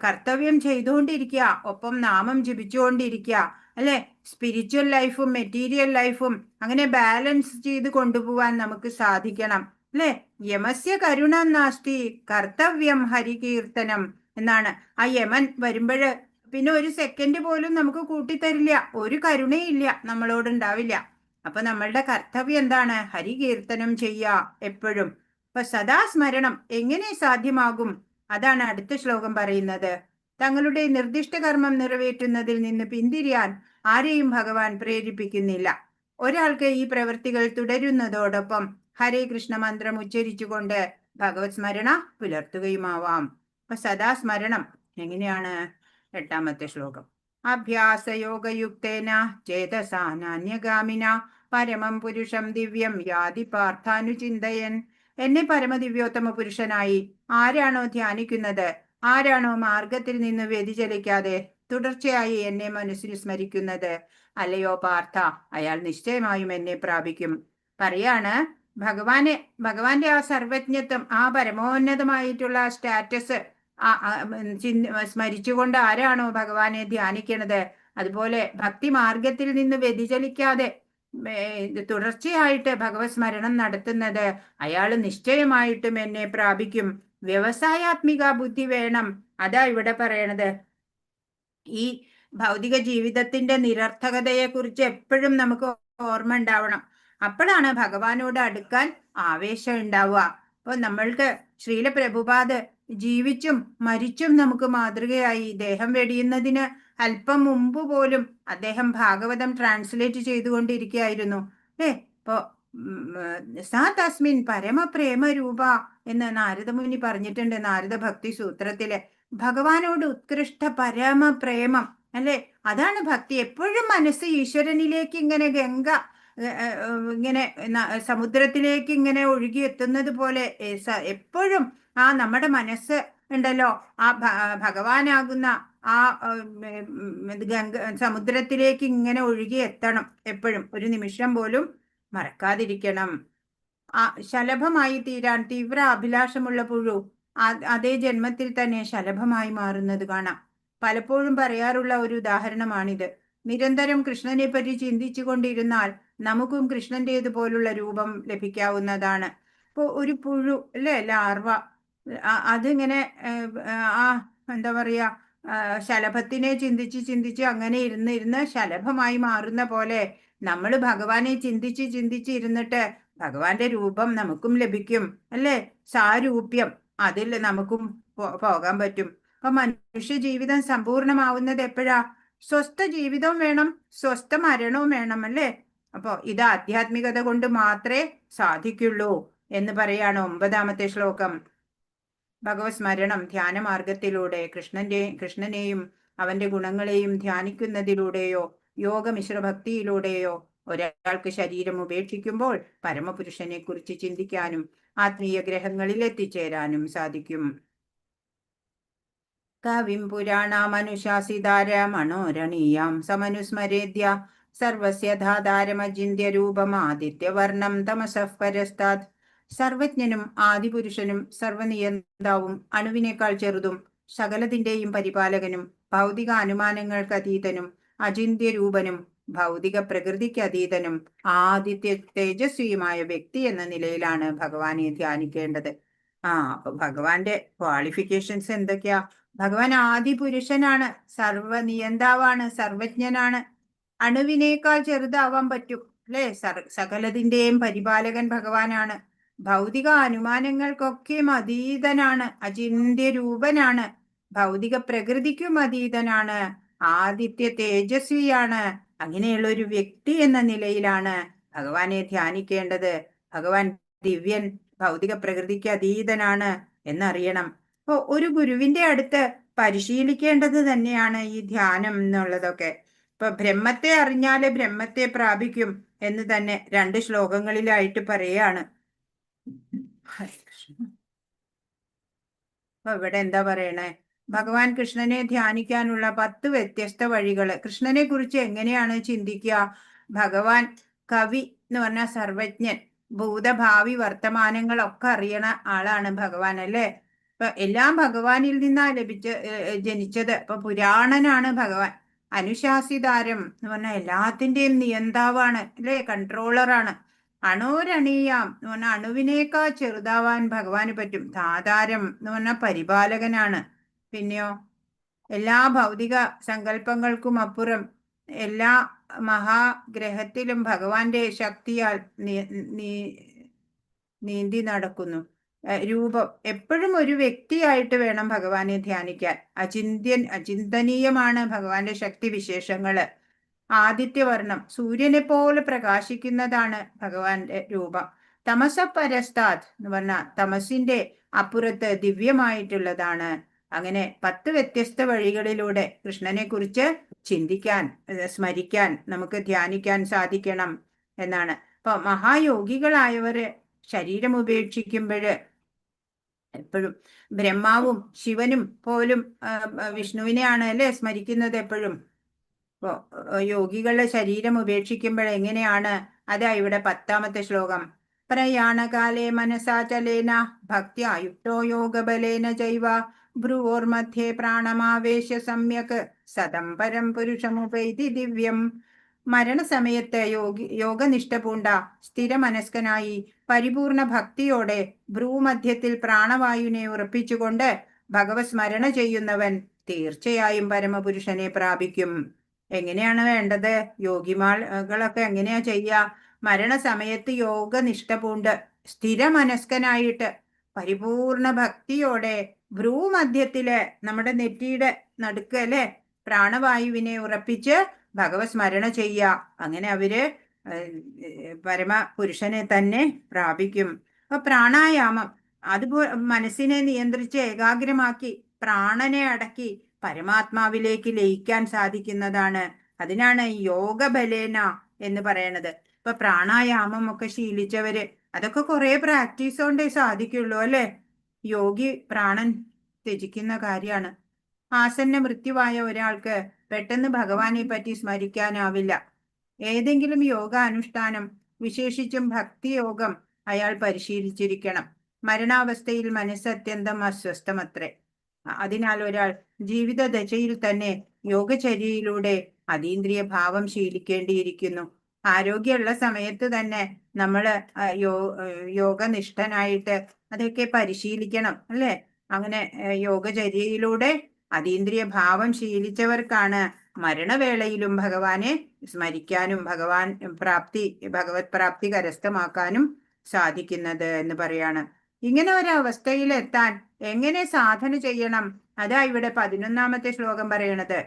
A: കർത്തവ്യം ചെയ്തുകൊണ്ടിരിക്കുക, ഒപ്പം നാമം ജപിച്ചുകൊണ്ടിരിക്കുക, അല്ലെ? സ്പിരിച്വൽ ലൈഫും മെറ്റീരിയൽ ലൈഫും അങ്ങനെ ബാലൻസ് ചെയ്ത് കൊണ്ടുപോവാൻ നമുക്ക് സാധിക്കണം, അല്ലെ? യമസ്യ കരുണ നാസ്തി കർത്തവ്യം ഹരികീർത്തനം എന്നാണ്. ആ യമൻ വരുമ്പോഴ് പിന്നെ ഒരു സെക്കൻഡ് പോലും നമുക്ക് കൂട്ടിത്തരില്ല, ഒരു കരുണയില്ല, നമ്മളോടുണ്ടാവില്ല. അപ്പൊ നമ്മളുടെ കർത്തവ്യം എന്താണ്? ഹരികീർത്തനം ചെയ്യുക എപ്പോഴും. അപ്പൊ സദാ സ്മരണം എങ്ങനെ സാധ്യമാകും? അതാണ് അടുത്ത ശ്ലോകം പറയുന്നത്. തങ്ങളുടെ നിർദ്ദിഷ്ട കർമ്മം നിറവേറ്റുന്നതിൽ നിന്ന് പിന്തിരിയാൻ ആരെയും ഭഗവാൻ പ്രേരിപ്പിക്കുന്നില്ല. ഒരാൾക്ക് ഈ പ്രവൃത്തികൾ തുടരുന്നതോടൊപ്പം ഹരേ കൃഷ്ണ മന്ത്രം ഉച്ചരിച്ചുകൊണ്ട് ഭഗവത് സ്മരണ പുലർത്തുകയുമാവാം. അപ്പൊ സദാ സ്മരണം എങ്ങനെയാണ്? 8-ാമത്തെ ശ്ലോകം. അഭ്യാസയോഗയുക്തേന ചേതസാ നാന്യഗാമിന പരമം പുരുഷം ദിവ്യം യാതി പാർത്ഥാനുചിന്തയൻ. എന്നെ പരമദിവ്യോത്തമ പുരുഷനായി ആരാണോ ധ്യാനിക്കുന്നത്, ആരാണോ മാർഗത്തിൽ നിന്ന് വ്യതിചലിക്കാതെ തുടർച്ചയായി എന്നെ മനസ്സിൽ സ്മരിക്കുന്നത്, അല്ലയോ പാർത്ഥ, അയാൾ നിശ്ചയമായും എന്നെ പ്രാപിക്കും. പറയാണ് ഭഗവാന്റെ ആ സർവജ്ഞത്വം, ആ പരമോന്നതമായിട്ടുള്ള സ്റ്റാറ്റസ് സ്മരിച്ചുകൊണ്ട് ആരാണോ ഭഗവാനെ ധ്യാനിക്കണത്, അതുപോലെ ഭക്തി മാർഗത്തിൽ നിന്ന് വ്യതിചലിക്കാതെ തുടർച്ചയായിട്ട് ഭഗവത് സ്മരണം നടത്തുന്നത്, അയാൾ നിശ്ചയമായിട്ടും എന്നെ പ്രാപിക്കും. വ്യവസായാത്മിക ബുദ്ധി വേണം. അതാ ഇവിടെ പറയണത്. ഈ ഭൗതിക ജീവിതത്തിന്റെ നിരർത്ഥകതയെ കുറിച്ച് എപ്പോഴും നമുക്ക് ഓർമ്മ ഉണ്ടാവണം. അപ്പോഴാണ് ഭഗവാനോട് അടുക്കാൻ ആവേശം ഉണ്ടാവുക. അപ്പൊ നമ്മൾക്ക് ശ്രീല പ്രഭുപാദ് ജീവിച്ചും മരിച്ചും നമുക്ക് മാതൃകയായി. ദേഹം വെടിയുന്നതിന് അല്പം മുമ്പ് പോലും അദ്ദേഹം ഭാഗവതം ട്രാൻസ്ലേറ്റ് ചെയ്തുകൊണ്ടിരിക്കുകയായിരുന്നു, അല്ലേ? ഇപ്പോ സാ തസ്മിൻ പരമപ്രേമ രൂപ എന്ന് നാരദമുനി പറഞ്ഞിട്ടുണ്ട് നാരദ ഭക്തി സൂത്രത്തില്. ഭഗവാനോട് ഉത്കൃഷ്ട പരമപ്രേമം, അല്ലെ? അതാണ് ഭക്തി. എപ്പോഴും മനസ്സ് ഈശ്വരനിലേക്ക് ഇങ്ങനെ ഇങ്ങനെ സമുദ്രത്തിലേക്ക് ഇങ്ങനെ ഒഴുകി എത്തുന്നത് പോലെ എപ്പോഴും ആ നമ്മുടെ മനസ്സ് ഉണ്ടല്ലോ, ആ ഭഗവാനാകുന്ന ആ സമുദ്രത്തിലേക്ക് ഇങ്ങനെ ഒഴുകി എത്തണം. എപ്പോഴും ഒരു നിമിഷം പോലും മറക്കാതിരിക്കണം. ശലഭമായി തീരാൻ തീവ്ര അഭിലാഷമുള്ള പുഴു അതേ ജന്മത്തിൽ തന്നെ ശലഭമായി മാറുന്നത് കാണാം. പലപ്പോഴും പറയാറുള്ള ഒരു ഉദാഹരണമാണിത്. നിരന്തരം കൃഷ്ണനെ പറ്റി ചിന്തിച്ചു കൊണ്ടിരുന്നാൽ നമുക്കും കൃഷ്ണന്റേതുപോലുള്ള രൂപം ലഭിക്കാവുന്നതാണ്. ഇപ്പൊ ഒരു പുഴു അല്ലെ, ലാർവ, അതിങ്ങനെ എന്താ പറയാ, ശലഭത്തിനെ ചിന്തിച്ച് അങ്ങനെ ഇരുന്ന് ശലഭമായി മാറുന്ന പോലെ നമ്മൾ ഭഗവാനെ ചിന്തിച്ച് ഇരുന്നിട്ട് ഭഗവാന്റെ രൂപം നമുക്കും ലഭിക്കും, അല്ലേ? സാരൂപ്യം, അതിൽ നമുക്കും പോകാൻ പറ്റും. അപ്പൊ മനുഷ്യ ജീവിതം സമ്പൂർണമാവുന്നത് എപ്പോഴാ? സ്വസ്ഥ ജീവിതവും വേണം, സ്വസ്ഥ മരണവും വേണം, അല്ലേ? അപ്പൊ ഇത് ആധ്യാത്മികത കൊണ്ട് മാത്രമേ സാധിക്കുള്ളൂ എന്ന് പറയാണ് 9ാമത്തെ ശ്ലോകം. ഭഗവത് സ്മരണം ധ്യാനമാർഗത്തിലൂടെ കൃഷ്ണനെയും അവന്റെ ഗുണങ്ങളെയും ധ്യാനിക്കുന്നതിലൂടെയോ യോഗമിശ്രഭക്തിയിലൂടെയോ ഒരാൾക്ക് ശരീരം ഉപേക്ഷിക്കുമ്പോൾ പരമപുരുഷനെ കുറിച്ച് ചിന്തിക്കാനും ആത്മീയ ഗ്രഹങ്ങളിൽ എത്തിച്ചേരാനും സാധിക്കും. കവിം പുരാണമനുശാസിതാര മനോരണീയാം സമനുസ്മരേദ്യ സർവസ്യ ധാതാരമചിന്യ രൂപമാദിത്യവർണം തമസഃ പരസ്താത്. സർവജ്ഞനും ആദിപുരുഷനും സർവനിയന്താവും അണുവിനേക്കാൾ ചെറുതും സകലതിന്റെയും പരിപാലകനും ഭൗതിക അനുമാനങ്ങൾക്ക് അതീതനും അചിന്യരൂപനും ഭൗതിക പ്രകൃതിക്ക് അതീതനും ആദിത്യ തേജസ്വിയുമായ വ്യക്തി എന്ന നിലയിലാണ് ഭഗവാനെ ധ്യാനിക്കേണ്ടത്. അപ്പൊ ഭഗവാന്റെ ക്വാളിഫിക്കേഷൻസ് എന്തൊക്കെയാ? ഭഗവാൻ ആദിപുരുഷനാണ്, സർവനിയന്താവാണ്, സർവജ്ഞനാണ്, അണുവിനേക്കാൾ ചെറുതാവാൻ പറ്റും, അല്ലെ? സകലതിന്റെയും പരിപാലകൻ ഭഗവാനാണ്, ഭൗതിക അനുമാനങ്ങൾക്കൊക്കെ അതീതനാണ്, അചിന്യരൂപനാണ്, ഭൗതിക പ്രകൃതിക്കും അതീതനാണ്, ആദിത്യ തേജസ്വിയാണ്. അങ്ങനെയുള്ള ഒരു വ്യക്തി എന്ന നിലയിലാണ് ഭഗവാനെ ധ്യാനിക്കേണ്ടത്. ഭഗവാൻ ദിവ്യൻ, ഭൗതിക പ്രകൃതിക്ക് അതീതനാണ് എന്നറിയണം. അപ്പൊ ഒരു ഗുരുവിന്റെ അടുത്ത് പരിശീലിക്കേണ്ടത് തന്നെയാണ് ഈ ധ്യാനം എന്നുള്ളതൊക്കെ. ഇപ്പൊ ബ്രഹ്മത്തെ അറിഞ്ഞാല് ബ്രഹ്മത്തെ പ്രാപിക്കും എന്ന് തന്നെ 2 ശ്ലോകങ്ങളിലായിട്ട് പറയാണ്. അപ്പൊ ഇവിടെ എന്താ പറയണേ? ഭഗവാൻ കൃഷ്ണനെ ധ്യാനിക്കാനുള്ള 10 വ്യത്യസ്ത വഴികള്. കൃഷ്ണനെ കുറിച്ച് എങ്ങനെയാണ് ചിന്തിക്കുക? ഭഗവാൻ കവി എന്ന് പറഞ്ഞാൽ സർവജ്ഞൻ, ഭൂതഭാവി വർത്തമാനങ്ങളൊക്കെ അറിയണ ആളാണ് ഭഗവാൻ, അല്ലേ? ഇപ്പൊ എല്ലാം ഭഗവാനിൽ നിന്നാ ജനിച്ചത്. ഇപ്പൊ പുരാണനാണ് ഭഗവാൻ. അനുശാസിതാരം എന്ന് പറഞ്ഞാൽ എല്ലാത്തിന്റെയും നിയന്താവാണ്, അല്ലേ? കൺട്രോളറാണ്. അണോരണീയാം എന്ന് പറഞ്ഞാൽ അണുവിനേക്കാൾ ചെറുതാവാൻ ഭഗവാന് പറ്റും. ധാതാരം എന്ന് പറഞ്ഞാൽ പരിപാലകനാണ്. പിന്നെയോ എല്ലാ ഭൗതിക സങ്കല്പങ്ങൾക്കും അപ്പുറം എല്ലാ മഹാഗ്രഹത്തിലും ഭഗവാന്റെ ശക്തിയാൽ നീന്തി നടക്കുന്നു. രൂപം എപ്പോഴും ഒരു വ്യക്തിയായിട്ട് വേണം ഭഗവാനെ ധ്യാനിക്കാൻ. അചിന്തനീയമാണ് ഭഗവാന്റെ ശക്തി വിശേഷങ്ങള്. ആദിത്യവർണം, സൂര്യനെ പോലെ പ്രകാശിക്കുന്നതാണ് ഭഗവാന്റെ രൂപം. തമസ പരസ്താത് എന്ന് പറഞ്ഞാൽ തമസിന്റെ അപ്പുറത്ത് ദിവ്യമായിട്ടുള്ളതാണ്. അങ്ങനെ 10 വ്യത്യസ്ത വഴികളിലൂടെ കൃഷ്ണനെ കുറിച്ച് ചിന്തിക്കാൻ, സ്മരിക്കാൻ, നമുക്ക് ധ്യാനിക്കാൻ സാധിക്കണം എന്നാണ്. അപ്പൊ മഹായോഗികളായവര് ശരീരം ഉപേക്ഷിക്കുമ്പോഴ് എപ്പോഴും ബ്രഹ്മാവും ശിവനും പോലും വിഷ്ണുവിനെയാണ്, അല്ലെ, സ്മരിക്കുന്നത് എപ്പോഴും. ഇപ്പോ യോഗികളുടെ ശരീരം ഉപേക്ഷിക്കുമ്പോഴെങ്ങനെയാണ്? അതാ ഇവിടെ 10ാമത്തെ ശ്ലോകം. പ്രയാണകാലേ മനസാചലേന ഭക്ത്യായുക്തോ യോഗബലേന ചൈവ ഭ്രുവോർമധ്യേ പ്രാണമാവേശ്യ സമ്യക് സതം പരം പുരുഷമുപൈതി ദിവ്യം. മരണസമയത്ത് യോഗനിഷ്ഠ പൂണ്ട സ്ഥിരമനസ്കനായി പരിപൂർണ ഭക്തിയോടെ ഭ്രൂമധ്യത്തിൽ പ്രാണവായുവിനെ ഉറപ്പിച്ചുകൊണ്ട് ഭഗവത് സ്മരണ ചെയ്യുന്നവൻ തീർച്ചയായും പരമപുരുഷനെ പ്രാപിക്കും. എങ്ങനെയാണ് വേണ്ടത്? യോഗിമാകളൊക്കെ എങ്ങനെയാ ചെയ്യുക? മരണസമയത്ത് യോഗനിഷ്ഠ പൂണ്ട് സ്ഥിരമനസ്കനായിട്ട് പരിപൂർണ ഭക്തിയോടെ ഭ്രൂമധ്യത്തില് നമ്മുടെ നെറ്റിയുടെ നടുക്ക്, അല്ലെ, പ്രാണവായുവിനെ ഉറപ്പിച്ച് ഭഗവത് സ്മരണ ചെയ്യുക. അങ്ങനെ അവര് പരമപുരുഷനെ തന്നെ പ്രാപിക്കും. അപ്പൊ പ്രാണായാമം, അതുപോലെ മനസ്സിനെ നിയന്ത്രിച്ച് ഏകാഗ്രമാക്കി പ്രാണനെ അടക്കി പരമാത്മാവിലേക്ക് ലയിക്കാൻ സാധിക്കുന്നതാണ്. അതിനാണ് യോഗബലേന എന്ന് പറയണത്. ഇപ്പൊ പ്രാണായാമം ഒക്കെ ശീലിച്ചവര് അതൊക്കെ കുറെ പ്രാക്ടീസ് കൊണ്ടേ സാധിക്കുള്ളൂ അല്ലെ. യോഗി പ്രാണൻ ത്യജിക്കുന്ന കാര്യമാണ്. ആസന്ന മൃത്യുവായ ഒരാൾക്ക് പെട്ടെന്ന് ഭഗവാനെ പറ്റി സ്മരിക്കാനാവില്ല. ഏതെങ്കിലും യോഗ അനുഷ്ഠാനം, വിശേഷിച്ചും ഭക്തിയോഗം അയാൾ പരിശീലിച്ചിരിക്കണം. മരണാവസ്ഥയിൽ മനസ്സ് അത്യന്തം അസ്വസ്ഥമത്രേ. അതിനാൽ ഒരാൾ ജീവിതദശയിൽ തന്നെ യോഗചര്യയിലൂടെ അതീന്ദ്രിയ ഭാവം ശീലിക്കേണ്ടിയിരിക്കുന്നു. ആരോഗ്യമുള്ള സമയത്ത് തന്നെ നമ്മള് യോഗനിഷ്ഠനായിട്ട് അതൊക്കെ പരിശീലിക്കണം അല്ലെ. അങ്ങനെ യോഗചര്യയിലൂടെ അതീന്ദ്രിയ ഭാവം ശീലിച്ചവർക്കാണ് മരണവേളയിലും ഭഗവാനെ സ്മരിക്കാനും ഭഗവത് പ്രാപ്തി കരസ്ഥമാക്കാനും സാധിക്കുന്നത് എന്ന് പറയാണ്. ഇങ്ങനെ ഒരവസ്ഥയിലെത്താൻ എങ്ങനെ സാധന ചെയ്യണം? അതാ ഇവിടെ 11ാമത്തെ ശ്ലോകം പറയണത്.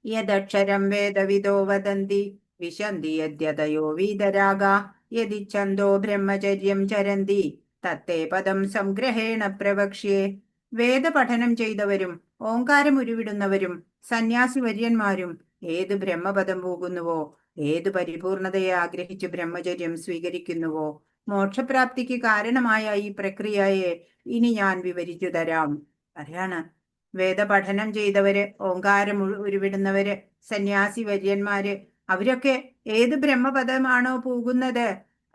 A: യദക്ഷരം വേദവിദോ വദന്തി വിശന്തി യദ്യതയോ വീതരാഗ യദി ഛന്ദോ ബ്രഹ്മചര്യം ചരന്തി തത്തേ പദം സംഗ്രഹേണ പ്രവക്ഷ്യേ. വേദപഠനം ചെയ്തവരും ഓങ്കാരം ഉരുവിടുന്നവരും സന്യാസി വര്യന്മാരും ഏത് ബ്രഹ്മപദം പോകുന്നുവോ, ഏത് പരിപൂർണതയെ ആഗ്രഹിച്ച് ബ്രഹ്മചര്യം സ്വീകരിക്കുന്നുവോ, മോക്ഷപ്രാപ്തിക്ക് കാരണമായ ഈ പ്രക്രിയയെ ഇനി ഞാൻ വിവരിച്ചു തരാം. പറയാണ്, വേദപഠനം ചെയ്തവര്, ഓങ്കാരം ഉരുവിടുന്നവര്, സന്യാസി വര്യന്മാര്, അവരൊക്കെ ഏത് ബ്രഹ്മപദമാണോ പോകുന്നത്,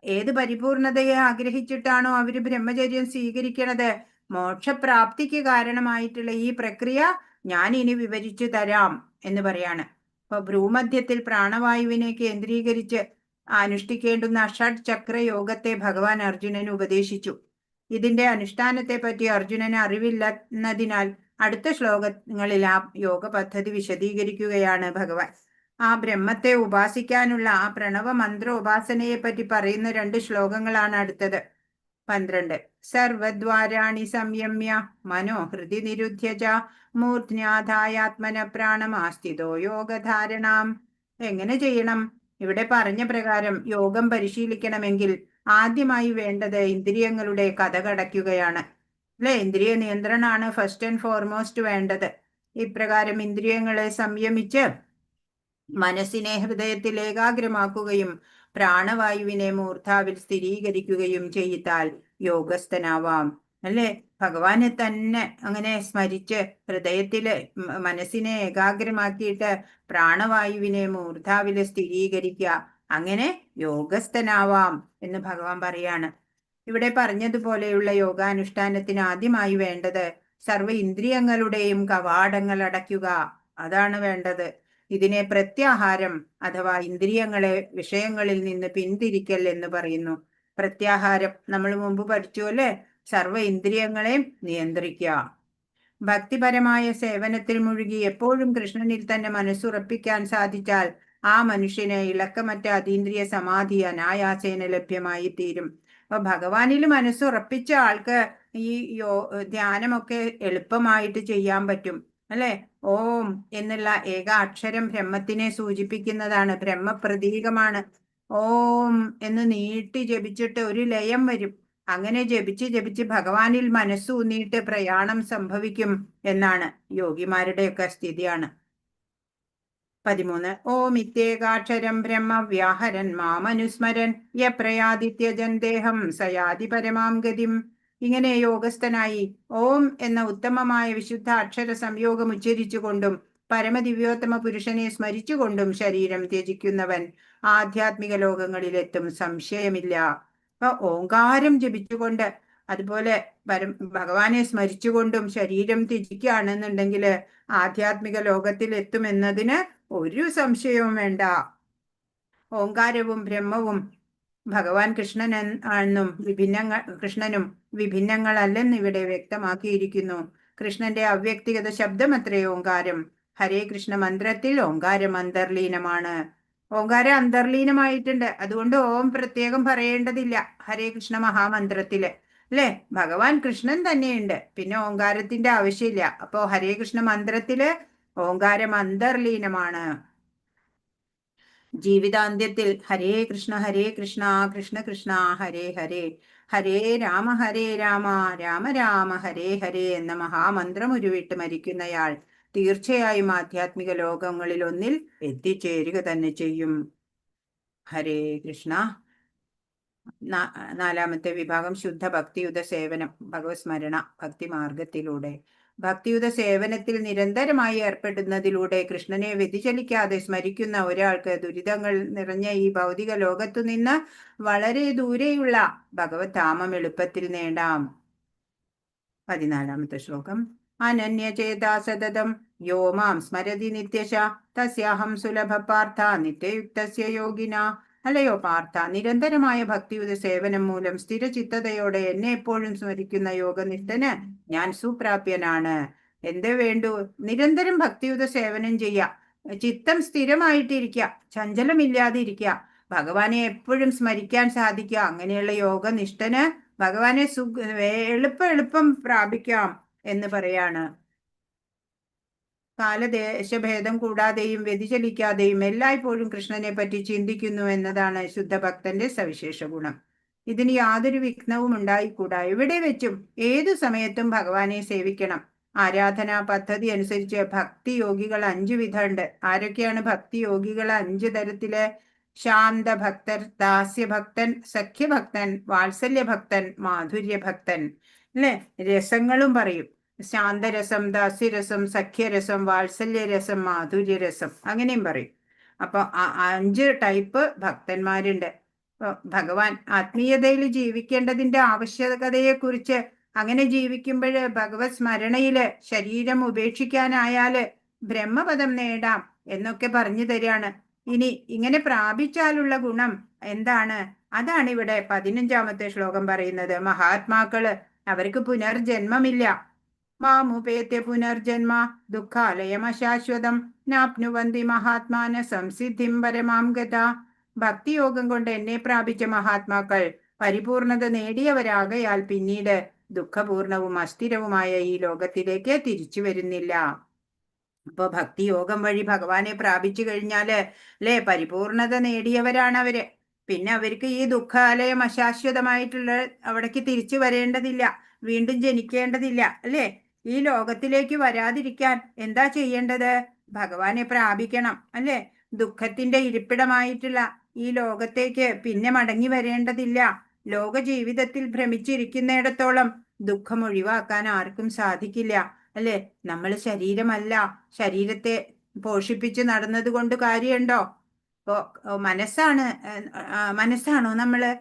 A: ഏത് പരിപൂർണതയെ ആഗ്രഹിച്ചിട്ടാണോ അവര് ബ്രഹ്മചര്യം സ്വീകരിക്കണത്, മോക്ഷപ്രാപ്തിക്ക് കാരണമായിട്ടുള്ള ഈ പ്രക്രിയ ഞാൻ ഇനി വിവരിച്ചു തരാം എന്ന് പറയാണ്. അപ്പൊ ഭ്രൂമധ്യത്തിൽ പ്രാണവായുവിനെ കേന്ദ്രീകരിച്ച് അനുഷ്ഠിക്കേണ്ടുന്ന ഷഡ് ചക്ര യോഗത്തെ ഭഗവാൻ അർജുനന് ഉപദേശിച്ചു. ഇതിന്റെ അനുഷ്ഠാനത്തെ പറ്റി അർജുനന് അറിവില്ലെന്നതിനാൽ അടുത്ത ശ്ലോകങ്ങളിൽ ആ യോഗ പദ്ധതി വിശദീകരിക്കുകയാണ് ഭഗവാൻ. ആ ബ്രഹ്മത്തെ ഉപാസിക്കാനുള്ള ആ പ്രണവ മന്ത്ര ഉപാസനയെ പറ്റി പറയുന്ന 2 ശ്ലോകങ്ങളാണ് അടുത്തത്. 12. സർവദ്വാരാണി സംയമ്യ മനോഹൃതി നിരുദ്ധ്യജ മൂർധ്യാധായാത്മന പ്രാണമാസ്ഥിതോ യോഗധാരണാം. എങ്ങനെ ചെയ്യണം? ഇവിടെ പറഞ്ഞ പ്രകാരം യോഗം പരിശീലിക്കണമെങ്കിൽ ആദ്യമായി വേണ്ടത് ഇന്ദ്രിയങ്ങളുടെ കഥകടയ്ക്കുകയാണ് അല്ലെ. ഇന്ദ്രിയ നിയന്ത്രണമാണ് ഫസ്റ്റ് ആൻഡ് ഫോർമോസ്റ്റ് വേണ്ടത്. ഇപ്രകാരം ഇന്ദ്രിയങ്ങളെ സംയമിച്ച് മനസ്സിനെ ഹൃദയത്തിൽ ഏകാഗ്രമാക്കുകയും പ്രാണവായുവിനെ മൂർധാവിൽ സ്ഥിരീകരിക്കുകയും ചെയ്താൽ യോഗസ്ഥനാവാം അല്ലെ. ഭഗവാനെ തന്നെ അങ്ങനെ സ്മരിച്ച് ഹൃദയത്തില് മനസ്സിനെ ഏകാഗ്രമാക്കിയിട്ട് പ്രാണവായുവിനെ മൂർധാവില് സ്ഥിരീകരിക്കുക, അങ്ങനെ യോഗസ്ഥനാവാം എന്ന് ഭഗവാൻ പറയാണ്. ഇവിടെ പറഞ്ഞതുപോലെയുള്ള യോഗാനുഷ്ഠാനത്തിന് ആദ്യമായി വേണ്ടത് സർവ്വ ഇന്ദ്രിയങ്ങളുടെയും കവാടങ്ങൾ അടയ്ക്കുക, അതാണ് വേണ്ടത്. ഇതിനെ പ്രത്യാഹാരം അഥവാ ഇന്ദ്രിയങ്ങളെ വിഷയങ്ങളിൽ നിന്ന് പിന്തിരിക്കൽ എന്ന് പറയുന്നു. പ്രത്യാഹാരം നമ്മൾ മുമ്പ് പഠിച്ചു അല്ലെ. സർവ്വ ഇന്ദ്രിയങ്ങളെയും നിയന്ത്രിക്കുക. ഭക്തിപരമായ സേവനത്തിൽ മുഴുകി എപ്പോഴും കൃഷ്ണനിൽ തന്നെ മനസ്സുറപ്പിക്കാൻ സാധിച്ചാൽ ആ മനുഷ്യന് ഇളക്കമറ്റ അതീന്ദ്രിയ സമാധി അനായാസേന ലഭ്യമായി തീരും. അപ്പൊ ഭഗവാനിൽ മനസ്സുറപ്പിച്ച ആൾക്ക് ഈ ധ്യാനമൊക്കെ എളുപ്പമായിട്ട് ചെയ്യാൻ പറ്റും അല്ലെ. ഓം എന്നുള്ള ഏക അക്ഷരം ബ്രഹ്മത്തിനെ സൂചിപ്പിക്കുന്നതാണ്, ബ്രഹ്മപ്രതീകമാണ്. ഓം എന്ന് നീട്ടി ജപിച്ചിട്ട് ഒരു ലയം വരും. അങ്ങനെ ജപിച്ച് ഭഗവാനിൽ മനസ്സൂന്നിയിട്ട് പ്രയാണം സംഭവിക്കും എന്നാണ് യോഗിമാരുടെയൊക്കെ സ്ഥിതിയാണ്. 13. ഓം ഇത്യേകാക്ഷരം ബ്രഹ്മ വ്യാഹരൻ മാമനുസ്മരൻ യപ്രയാദിത്യജൻ ദേഹം സയാതി പരമാം ഗതിം. ഇങ്ങനെ യോഗസ്ഥനായി ഓം എന്ന ഉത്തമമായ വിശുദ്ധ അക്ഷര സംയോഗം ഉച്ചരിച്ചുകൊണ്ടും പരമദിവ്യോത്തമ പുരുഷനെ സ്മരിച്ചുകൊണ്ടും ശരീരം ത്യജിക്കുന്നവൻ ആധ്യാത്മിക ലോകങ്ങളിലെത്തും, സംശയമില്ല. അപ്പൊ ഓങ്കാരം ജപിച്ചുകൊണ്ട് അതുപോലെ ഭഗവാനെ സ്മരിച്ചുകൊണ്ടും ശരീരം ത്യജിക്കുകയാണെന്നുണ്ടെങ്കിൽ ആധ്യാത്മിക ലോകത്തിൽ എത്തുമെന്നതിന് ഒരു സംശയവും വേണ്ട. ഓങ്കാരവും ബ്രഹ്മവും ഭഗവാൻ കൃഷ്ണനും വിഭിന്നങ്ങളല്ലെന്ന് ഇവിടെ വ്യക്തമാക്കിയിരിക്കുന്നു. കൃഷ്ണന്റെ അവ്യക്തിഗത ശബ്ദമത്രേ ഓങ്കാരം. ഹരേ കൃഷ്ണ മന്ത്രത്തിൽ ഓങ്കാരം അന്തർലീനമാണ്. ഓങ്കാരം അന്തർലീനമായിട്ടുണ്ട്, അതുകൊണ്ട് ഓം പ്രത്യേകം പറയേണ്ടതില്ല ഹരേ കൃഷ്ണ മഹാമന്ത്രത്തില് അല്ലെ. ഭഗവാൻ കൃഷ്ണൻ തന്നെയുണ്ട്, പിന്നെ ഓങ്കാരത്തിന്റെ ആവശ്യമില്ല. അപ്പോ ഹരേ കൃഷ്ണ മന്ത്രത്തില് ഓങ്കാരം അന്തർലീനമാണ്. ജീവിതാന്ത്യത്തിൽ ഹരേ കൃഷ്ണ കൃഷ്ണ കൃഷ്ണ ഹരേ ഹരേ, ഹരേ രാമ രാമ രാമ ഹരേ ഹരേ എന്ന മഹാമന്ത്രം ഉരുവിട്ട് മരിക്കുന്നയാൾ തീർച്ചയായും ആധ്യാത്മിക ലോകങ്ങളിൽ ഒന്നിൽ എത്തിച്ചേരുക തന്നെ ചെയ്യും. ഹരേ കൃഷ്ണ. നാലാമത്തെ വിഭാഗം ശുദ്ധ ഭക്തിയുത സേവനം, ഭഗവത് സ്മരണ, ഭക്തിമാർഗത്തിലൂടെ. ഭക്തിയുത സേവനത്തിൽ നിരന്തരമായി ഏർപ്പെടുന്നതിലൂടെ കൃഷ്ണനെ വ്യതിചലിക്കാതെ സ്മരിക്കുന്ന ഒരാൾക്ക് ദുരിതങ്ങൾ നിറഞ്ഞ ഈ ഭൗതിക ലോകത്തു നിന്ന് വളരെ ദൂരെയുള്ള ഭഗവത് ധാമം എളുപ്പത്തിൽ നേടാം. 14ാമത്തെ ശ്ലോകം. അനന്യചേതാ സതതം യോ മാം സ്മരതി നിത്യശ തസ്യാഹം സുലഭ പാർത്ഥ നിത്യയുക്തസ്യ യോഗിന. അല്ലയോ പാർത്ഥ, നിരന്തരമായ ഭക്തിയുടെ സേവനം മൂലം സ്ഥിരചിത്തതയോടെ എന്നെ എപ്പോഴും സ്മരിക്കുന്ന യോഗനിഷ്ഠന് ഞാൻ സുപ്രാപ്യനാണ്. എന്തേ വേണ്ടു? നിരന്തരം ഭക്തിയുടെ സേവനം ചെയ്യുക, ചിത്തം സ്ഥിരമായിട്ടിരിക്കുക, ചഞ്ചലമില്ലാതിരിക്കുക, ഭഗവാനെ എപ്പോഴും സ്മരിക്കാൻ സാധിക്കുക. അങ്ങനെയുള്ള യോഗനിഷ്ഠന് ഭഗവാനെ എളുപ്പം പ്രാപിക്കാം എന്ന് പറയാണ്. കാലദേശഭേദം കൂടാതെയും വ്യതിചലിക്കാതെയും എല്ലായ്പ്പോഴും കൃഷ്ണനെ പറ്റി ചിന്തിക്കുന്നു എന്നതാണ് ശുദ്ധഭക്തന്റെ സവിശേഷ ഗുണം. ഇതിന് യാതൊരു വിഘ്നവും ഉണ്ടായിക്കൂടാ. എവിടെ വെച്ചും ഏതു സമയത്തും ഭഗവാനെ സേവിക്കണം. ആരാധനാ പദ്ധതി അനുസരിച്ച് ഭക്തി യോഗികൾ 5 വിധമുണ്ട്. ആരൊക്കെയാണ് ഭക്തി യോഗികൾ? 5 തരത്തില്: ശാന്തഭക്തൻ, ദാസ്യഭക്തൻ, സഖ്യഭക്തൻ, വാത്സല്യഭക്തൻ, മാധുര്യഭക്തൻ. അല്ലെ? രസങ്ങളും പറയും. ശാന്തരസം, ദാസ്യരസം, സഖ്യരസം, വാത്സല്യരസം, മാധുര്യരസം, അങ്ങനെയും പറയും. അപ്പൊ 5 ടൈപ്പ് ഭക്തന്മാരുണ്ട്. ഭഗവാൻ ആത്മീയതയിൽ ജീവിക്കേണ്ടതിന്റെ ആവശ്യകതയെക്കുറിച്ച്, അങ്ങനെ ജീവിക്കുമ്പോൾ ഭഗവത് സ്മരണയില് ശരീരം ഉപേക്ഷിക്കാനായാല് ബ്രഹ്മപദം നേടാം എന്നൊക്കെ പറഞ്ഞു തരികയാണ്. ഇനി ഇങ്ങനെ പ്രാപിച്ചാലുള്ള ഗുണം എന്താണ്? അതാണ് ഇവിടെ 15ാമത്തെ ശ്ലോകം പറയുന്നത്. മഹാത്മാക്കള്, അവർക്ക് പുനർജന്മമില്ല. മാമുപേത്യ പുനർജന്മ ദുഃഖാലയമശാശ്വതം നാപ്നുവന്തി മഹാത്മാന സംസിദ്ധിം പരമാം ഗത. ഭക്തിയോഗം കൊണ്ട് എന്നെ പ്രാപിച്ച മഹാത്മാക്കൾ പരിപൂർണത നേടിയവരാകയാൽ പിന്നീട് ദുഃഖപൂർണവും അസ്ഥിരവുമായ ഈ ലോകത്തിലേക്ക് തിരിച്ചു വരുന്നില്ല. അപ്പൊ ഭക്തിയോഗം വഴി ഭഗവാനെ പ്രാപിച്ചു കഴിഞ്ഞാല് പരിപൂർണത നേടിയവരാണ് അവര്. പിന്നെ അവർക്ക് ഈ ദുഃഖാലയം അശാശ്വതമായിട്ടുള്ള അവിടേക്ക് തിരിച്ചു വരേണ്ടതില്ല, വീണ്ടും ജനിക്കേണ്ടതില്ല. അല്ലേ? ഈ ലോകത്തിലേക്ക് വരാതിരിക്കാൻ എന്താ ചെയ്യേണ്ടത്? ഭഗവാനെ പ്രാപിക്കണം. അല്ലേ? ദുഃഖത്തിന്റെ ഇരിപ്പിടമായിട്ടുള്ള ഈ ലോകത്തേക്ക് പിന്നെ മടങ്ങി വരേണ്ടതില്ല. ലോക ജീവിതത്തിൽ ഭ്രമിച്ചിരിക്കുന്നിടത്തോളം ദുഃഖം ഒഴിവാക്കാൻ ആർക്കും സാധിക്കില്ല. അല്ലെ? നമ്മൾ ശരീരമല്ല. ശരീരത്തെ പോഷിപ്പിച്ച് നടന്നത് കൊണ്ട് കാര്യമുണ്ടോ? മനസ്സാണോ നമ്മള്?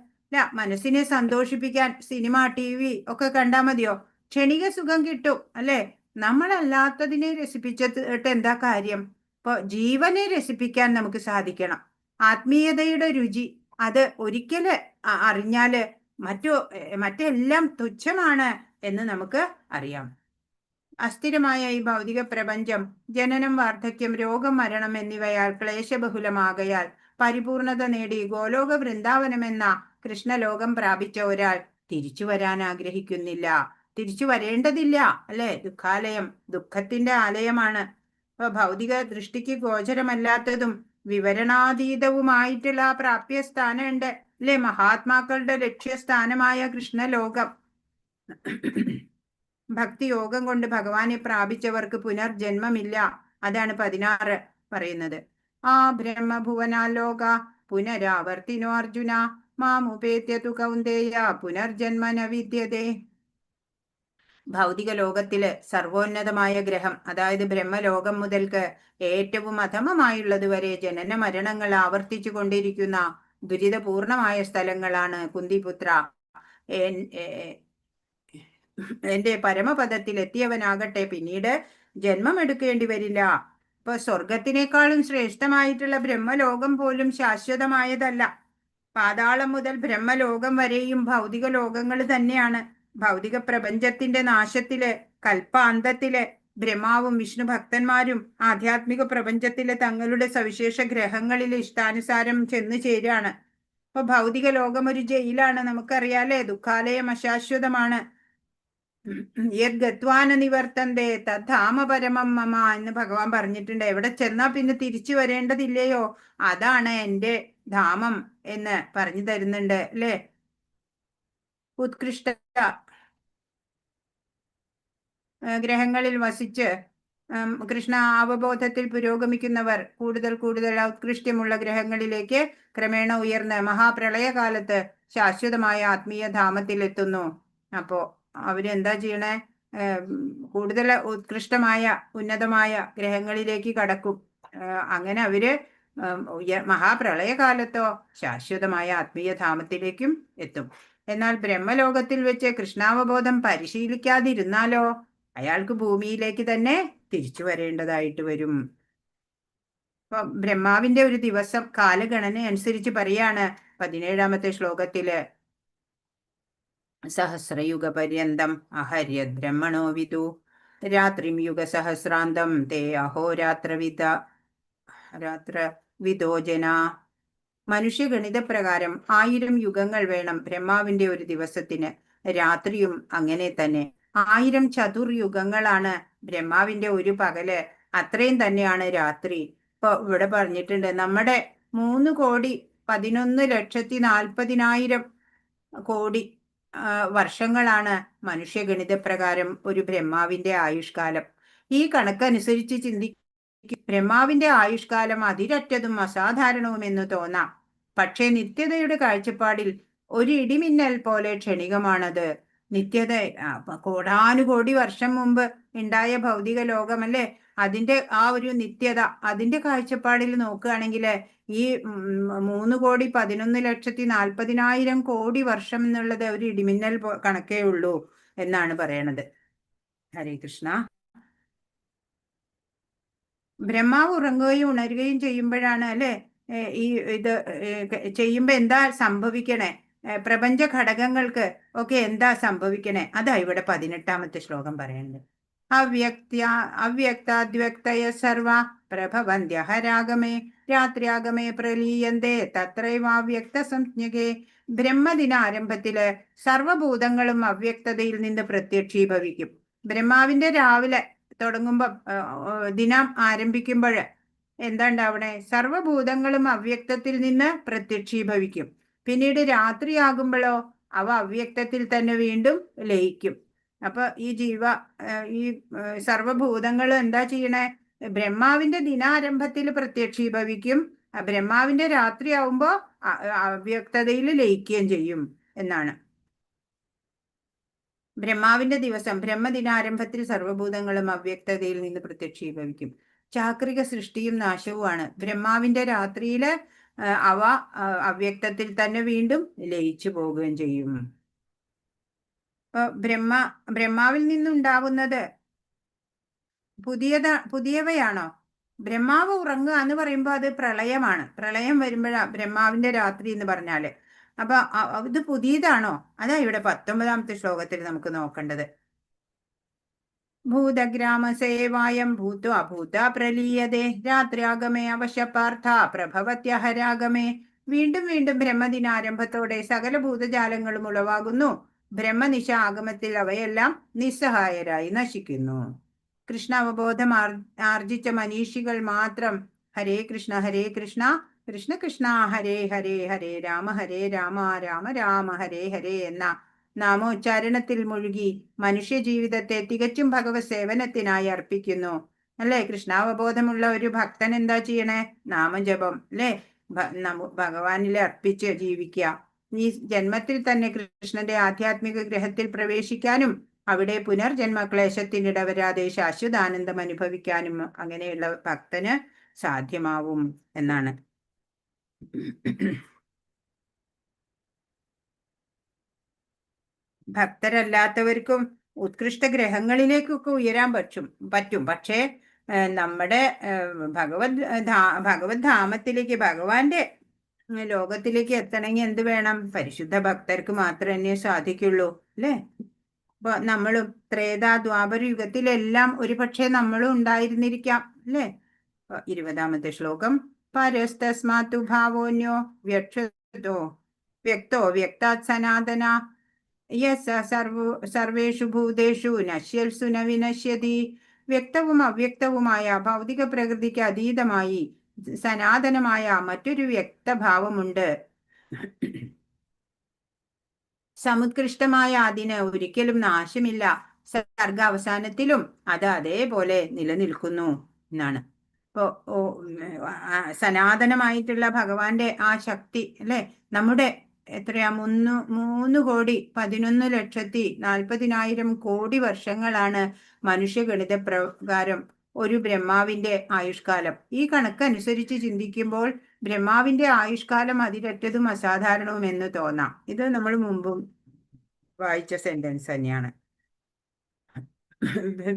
A: മനസ്സിനെ സന്തോഷിപ്പിക്കാൻ സിനിമ, TV ഒക്കെ കണ്ടാൽ മതിയോ? ക്ഷണിക സുഖം കിട്ടും. അല്ലെ? നമ്മളല്ലാത്തതിനെ രസിപ്പിച്ചിട്ട് എന്താ കാര്യം? ഇപ്പൊ ജീവനെ രസിപ്പിക്കാൻ നമുക്ക് സാധിക്കണം. ആത്മീയതയുടെ രുചി അത് ഒരിക്കല് അറിഞ്ഞാല് മറ്റെല്ലാം തുച്ഛമാണ് എന്ന് നമുക്ക് അറിയാം. അസ്ഥിരമായ ഈ ഭൗതിക പ്രപഞ്ചം ജനനം, വാർദ്ധക്യം, രോഗം, മരണം എന്നിവയാൽ ക്ലേശബഹുലമാകയാൽ പരിപൂർണത നേടി ഗോലോക വൃന്ദാവനമെന്ന കൃഷ്ണലോകം പ്രാപിച്ച ഒരാൾ തിരിച്ചു വരാൻ ആഗ്രഹിക്കുന്നില്ല. തിരിച്ചു വരേണ്ടതില്ല. അല്ലെ? ദുഃഖാലയം ദുഃഖത്തിന്റെ ആലയമാണ്. അപ്പൊ ഭൗതിക ദൃഷ്ടിക്ക് ഗോചരമല്ലാത്തതും വിവരണാതീതവുമായിട്ടുള്ള പ്രാപ്യ സ്ഥാനമുണ്ട്. അല്ലെ? മഹാത്മാക്കളുടെ ലക്ഷ്യസ്ഥാനമായ കൃഷ്ണലോകം. ഭക്തിയോഗം കൊണ്ട് ഭഗവാനെ പ്രാപിച്ചവർക്ക് പുനർജന്മമില്ല. അതാണ് 16 പറയുന്നത്. ആ ബ്രഹ്മഭുവനാലോക പുനരാവർത്തിനോ അർജുന മാമുപേത്യ തു കൗന്ദേയ പുനർജന്മന വിദ്യതേ. ഭൗതിക ലോകത്തില് സർവോന്നതമായ ഗ്രഹം, അതായത് ബ്രഹ്മലോകം മുതൽക്ക് ഏറ്റവും അധമമായുള്ളത് വരെ ജനന മരണങ്ങൾ ആവർത്തിച്ചു കൊണ്ടിരിക്കുന്ന ദുരിതപൂർണമായ സ്ഥലങ്ങളാണ്. കുന്തിപുത്ര, എന്റെ പരമപദത്തിൽ എത്തിയവനാകട്ടെ പിന്നീട് ജന്മമെടുക്കേണ്ടി വരില്ല. ഇപ്പൊ സ്വർഗത്തിനേക്കാളും ശ്രേഷ്ഠമായിട്ടുള്ള ബ്രഹ്മലോകം പോലും ശാശ്വതമായതല്ല. പാതാളം മുതൽ ബ്രഹ്മലോകം വരെയും ഭൗതിക ലോകങ്ങൾ തന്നെയാണ്. ഭൗതിക പ്രപഞ്ചത്തിന്റെ നാശത്തില്, കൽപ്പാന്തത്തില് ബ്രഹ്മാവും വിഷ്ണു ഭക്തന്മാരും ആധ്യാത്മിക പ്രപഞ്ചത്തിലെ തങ്ങളുടെ സവിശേഷ ഗ്രഹങ്ങളിൽ ഇഷ്ടാനുസാരം ചെന്നു ചേരാണ്. ഇപ്പൊ ഭൗതിക ലോകം ഒരു ജയിലാണ്, നമുക്കറിയാലേ. ദുഃഖാലയം അശാശ്വതമാണ്. യത് ഗത്വാന നിവർത്തന്തേ തദ്ധാമ പരമം മമ എന്ന് ഭഗവാൻ പറഞ്ഞിട്ടുണ്ട്. എവിടെ ചെന്നാ പിന്നെ തിരിച്ചു വരേണ്ടതില്ലയോ, അതാണ് എൻ്റെ ധാമം എന്ന് പറഞ്ഞു തരുന്നുണ്ട് അല്ലേ. ഉത്കൃഷ്ട ഗ്രഹങ്ങളിൽ വസിച്ച് കൃഷ്ണ അവബോധത്തിൽ പുരോഗമിക്കുന്നവർ കൂടുതൽ കൂടുതൽ ഔത്കൃഷ്ട്യമുള്ള ഗ്രഹങ്ങളിലേക്ക് ക്രമേണ ഉയർന്ന് മഹാപ്രളയകാലത്ത് ശാശ്വതമായ ആത്മീയ ധാമത്തിലെത്തുന്നു. അപ്പോ അവരെന്താ ചെയ്യണേ? കൂടുതൽ ഉത്കൃഷ്ടമായ ഉന്നതമായ ഗ്രഹങ്ങളിലേക്ക് കടക്കും. അങ്ങനെ അവര് മഹാപ്രളയകാലത്തോ ശാശ്വതമായ ആത്മീയ ധാമത്തിലേക്കും എത്തും. എന്നാൽ ബ്രഹ്മലോകത്തിൽ വെച്ച് കൃഷ്ണാവബോധം പരിശീലിക്കാതിരുന്നാലോ അയാൾക്ക് ഭൂമിയിലേക്ക് തന്നെ തിരിച്ചു വരേണ്ടതായിട്ട് വരും. അപ്പൊ ബ്രഹ്മാവിന്റെ ഒരു ദിവസം കാലഗണന അനുസരിച്ച് പറയാണ് 17ാമത്തെ ശ്ലോകത്തില്, സഹസ്രയുഗ പര്യന്തം അഹര്യത് ബ്രഹ്മണോ വിദു രാത്രിം യുഗ സഹസ്രാന്തം തേ രാത്രവിദോ ജന. മനുഷ്യഗണിതപ്രകാരം 1000 യുഗങ്ങൾ വേണം ബ്രഹ്മാവിന്റെ ഒരു ദിവസത്തിന്. രാത്രിയും അങ്ങനെ തന്നെ. 1000 ചതുർയുഗങ്ങളാണ് ബ്രഹ്മാവിന്റെ ഒരു പകല്. അത്രയും തന്നെയാണ് രാത്രി. ഇപ്പൊ ഇവിടെ പറഞ്ഞിട്ടുണ്ട്, നമ്മുടെ 3,11,40,000 കോടി വർഷങ്ങളാണ് മനുഷ്യഗണിതപ്രകാരം ഒരു ബ്രഹ്മാവിന്റെ ആയുഷ്കാലം. ഈ കണക്കനുസരിച്ച് ചിന്തിക്കും ബ്രഹ്മാവിന്റെ ആയുഷ്കാലം അതിരറ്റതും അസാധാരണവും എന്ന് തോന്നാം. പക്ഷേ നിത്യതയുടെ കാഴ്ചപ്പാടിൽ ഒരു ഇടിമിന്നൽ പോലെ ക്ഷണികമാണത്. നിത്യത കോടാനുകോടി വർഷം മുമ്പ് ഉണ്ടായ ഭൗതിക ലോകമല്ലേ, അതിന്റെ ആ ഒരു നിത്യത, അതിന്റെ കാഴ്ചപ്പാടിൽ നോക്കുകയാണെങ്കിൽ ഈ 3,11,40,000 കോടി വർഷം എന്നുള്ളത് ഒരു ഇടിമിന്നൽ കണക്കേ ഉള്ളൂ എന്നാണ് പറയണത്. ഹരേ കൃഷ്ണ. ബ്രഹ്മാവ് ഉറങ്ങുകയും ഉണരുകയും ചെയ്യുമ്പോഴാണ് അല്ലെ ഇത് ചെയ്യുമ്പോ എന്താ സംഭവിക്കണേ? പ്രപഞ്ച ഘടകങ്ങൾക്ക് ഒക്കെ എന്താ സംഭവിക്കണേ? അതാ ഇവിടെ 18ാമത്തെ ശ്ലോകം പറയുന്നത്. അവ്യക്താദ്വ്യക്തയ സർവ പ്രഭവന്ത്യഹരാഗമേ രാത്രിയാഗമേ പ്രലീയന്തേ തത്രൈവാവ്യക്ത സംജ്ഞകേ. ബ്രഹ്മദിനാരംഭത്തില് സർവഭൂതങ്ങളും അവ്യക്തതയിൽ നിന്ന് പ്രത്യക്ഷീഭവിക്കും. ബ്രഹ്മാവിന്റെ രാവിലെ തുടങ്ങുമ്പോ ദിനം ആരംഭിക്കുമ്പോൾ എന്താ ഉണ്ടാവണേ? സർവഭൂതങ്ങളും അവ്യക്തത്തിൽ നിന്ന് പ്രത്യക്ഷീഭവിക്കും. പിന്നീട് രാത്രിയാകുമ്പോഴോ അവ അവ്യക്തത്തിൽ തന്നെ വീണ്ടും ലയിക്കും. അപ്പൊ ഈ സർവഭൂതങ്ങളും എന്താ ചെയ്യണേ? ബ്രഹ്മാവിന്റെ ദിനാരംഭത്തിൽ പ്രത്യക്ഷീഭവിക്കും. ബ്രഹ്മാവിന്റെ രാത്രിയാവുമ്പോ അവ്യക്തതയിൽ ലയിക്കുകയും ചെയ്യും എന്നാണ്. ബ്രഹ്മാവിന്റെ ദിവസം ബ്രഹ്മദിനാരംഭത്തിൽ സർവഭൂതങ്ങളും അവ്യക്തതയിൽ നിന്ന് പ്രത്യക്ഷീഭവിക്കും. ചാക്രിക സൃഷ്ടിയും നാശവുമാണ്. ബ്രഹ്മാവിന്റെ രാത്രിയില് അവ അവ്യക്തത്തിൽ തന്നെ വീണ്ടും ലയിച്ചു പോവുകയും ചെയ്യും. ബ്രഹ്മാവിൽ നിന്നുണ്ടാവുന്നത് പുതിയവയാണോ? ബ്രഹ്മാവ് ഉറങ്ങുക എന്ന് പറയുമ്പോൾ അത് പ്രളയമാണ്. പ്രളയം വരുമ്പോഴാ ബ്രഹ്മാവിന്റെ രാത്രി എന്ന് പറഞ്ഞാല്. അപ്പൊ ഇത് പുതിയതാണോ? അതാ ഇവിടെ 19ാമത്തെ ശ്ലോകത്തിൽ നമുക്ക് നോക്കേണ്ടത്. ഭൂതഗ്രാമസേവായം ഭൂത്വാ ഭൂതാ പ്രലീയതേ രാത്രിയാഗമേ അവശപാർത്ഥ പ്രഭവത്യഹരാഗമേ. വീണ്ടും വീണ്ടും ബ്രഹ്മദിനാരംഭത്തോടെ സകല ഭൂതജാലങ്ങളും ഉളവാകുന്നു. ബ്രഹ്മനിശ ആഗമത്തിൽ അവയെല്ലാം നിസ്സഹായരായി നശിക്കുന്നു. കൃഷ്ണ അവബോധം ആർജിച്ച മനീഷികൾ മാത്രം ഹരേ കൃഷ്ണ കൃഷ്ണ കൃഷ്ണ ഹരേ ഹരേ ഹരേ രാമ രാമ രാമ ഹരേ ഹരേ എന്ന നാമോച്ചാരണത്തിൽ മുഴുകി മനുഷ്യ ജീവിതത്തെ തികച്ചും ഭഗവത് സേവനത്തിനായി അർപ്പിക്കുന്നു അല്ലേ. കൃഷ്ണാവബോധമുള്ള ഒരു ഭക്തൻ എന്താ ചെയ്യണേ? നാമജപം അല്ലേ, ഭഗവാനിലെ അർപ്പിച്ച് ജീവിക്കുക. ഈ ജന്മത്തിൽ തന്നെ കൃഷ്ണന്റെ ആധ്യാത്മിക ഗ്രഹത്തിൽ പ്രവേശിക്കാനും അവിടെ പുനർജന്മ ക്ലേശത്തിനിടവരാതെ ശാശ്വതാനന്ദം അനുഭവിക്കാനും അങ്ങനെയുള്ള ഭക്തന് സാധ്യമാവും എന്നാണ്. ഭക്തരല്ലാത്തവർക്കും ഉത്കൃഷ്ട ഗ്രഹങ്ങളിലേക്കൊക്കെ ഉയരാൻ പറ്റും. പക്ഷേ നമ്മുടെ ഭഗവത് ധാമത്തിലേക്ക്, ഭഗവാന്റെ ലോകത്തിലേക്ക് എത്തണമെങ്കിൽ എന്ത് വേണം? പരിശുദ്ധ ഭക്തർക്ക് മാത്രമേ സാധിക്കുള്ളൂ അല്ലേ. അപ്പൊ നമ്മളും ത്രേതാ-ദ്വാപര യുഗത്തിലെല്ലാം ഒരുപക്ഷെ നമ്മളും ഉണ്ടായിരുന്നിരിക്കാം അല്ലേ. 20ാമത്തെ ശ്ലോകം. പരസ്തസ്മാതു ഭാവോന്യോ വ്യക്തോ വ്യക്താത് സനാതന യസ് സർവേഷു ഭൂതേഷു നശ്യൽസു ന വിനശ്യതി. വ്യക്തവും അവ്യക്തവുമായ ഭൗതിക പ്രകൃതിക്ക് അതീതമായി സനാതനമായ മറ്റൊരു വ്യക്തഭാവമുണ്ട്. സമുത്കൃഷ്ടമായ അതിന് ഒരിക്കലും നാശമില്ല. സർഗ അവസാനത്തിലും അത് അതേപോലെ നിലനിൽക്കുന്നു എന്നാണ്. ഇപ്പോ സനാതനമായിട്ടുള്ള ഭഗവാന്റെ ആ ശക്തി അല്ലെ, നമ്മുടെ എത്രയാ 3,11,40,40,000 കോടി വർഷങ്ങളാണ് മനുഷ്യഗണിത പ്രകാരം ഒരു ബ്രഹ്മാവിന്റെ ആയുഷ്കാലം. ഈ കണക്കനുസരിച്ച് ചിന്തിക്കുമ്പോൾ ബ്രഹ്മാവിന്റെ ആയുഷ്കാലം അതിരറ്റതും അസാധാരണവും എന്ന് തോന്നാം. ഇത് നമ്മൾ മുമ്പും വായിച്ച സെന്റൻസ് തന്നെയാണ്.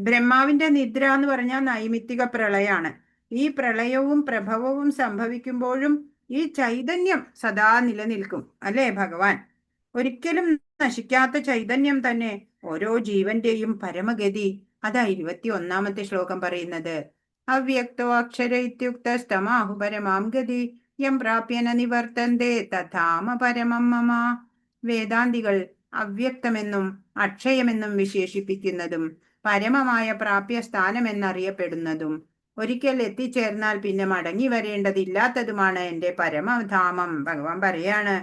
A: ബ്രഹ്മാവിന്റെ നിദ്ര എന്ന് പറഞ്ഞാൽ നൈമിത്തിക പ്രളയാണ്. ഈ പ്രളയവും പ്രഭവവും സംഭവിക്കുമ്പോഴും ഈ ചൈതന്യം സദാ നിലനിൽക്കും അല്ലേ ഭഗവാൻ. ഒരിക്കലും നശിക്കാത്ത ചൈതന്യം തന്നെ ഓരോ ജീവന്റെയും പരമഗതി. അതാ 21ാമത്തെ ശ്ലോകം പറയുന്നത്. അവ്യക്തോ അക്ഷര ഇത്യുക്ത സ്തമാഹു പരമാം ഗതി യം പ്രാപ്യന നിവർത്തന്തേ തഥാമ പരമം മമ. വേദാന്തികൾ അവ്യക്തമെന്നും അക്ഷയമെന്നും വിശേഷിപ്പിക്കുന്നതും പരമമായ പ്രാപ്യസ്ഥാനമെന്നറിയപ്പെടുന്നതും ഒരിക്കൽ എത്തിച്ചേർന്നാൽ പിന്നെ മടങ്ങി വരേണ്ടതില്ലാത്തതുമാണ് എൻ്റെ പരമധാമം. ഭഗവാൻ പറയാണ്,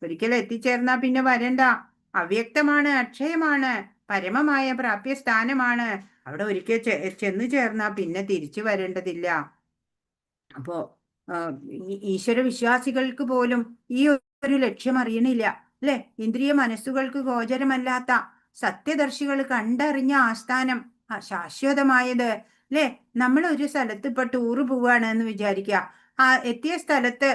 A: ഒരിക്കൽ എത്തിച്ചേർന്നാൽ പിന്നെ വരണ്ട. അവ്യക്തമാണ്, അക്ഷയമാണ്, പരമമായ പ്രാപ്യസ്ഥാനമാണ്. അവിടെ ഒരിക്കൽ ചെന്നു ചേർന്നാൽ പിന്നെ തിരിച്ചു വരേണ്ടതില്ല. അപ്പോ ഈശ്വര വിശ്വാസികൾക്ക് പോലും ഈ ഒരു ലക്ഷ്യം അറിയണില്ല അല്ലെ. ഇന്ദ്രിയ മനസ്സുകൾക്ക് ഗോചരമല്ലാത്ത സത്യദർശികൾ കണ്ടറിഞ്ഞ ആസ്ഥാനം ശാശ്വതമായത് അല്ലെ. നമ്മൾ ഒരു സ്ഥലത്ത് ഇപ്പൊ ടൂറ് പോവാണ് എന്ന് വിചാരിക്കുക. എത്തിയ സ്ഥലത്ത്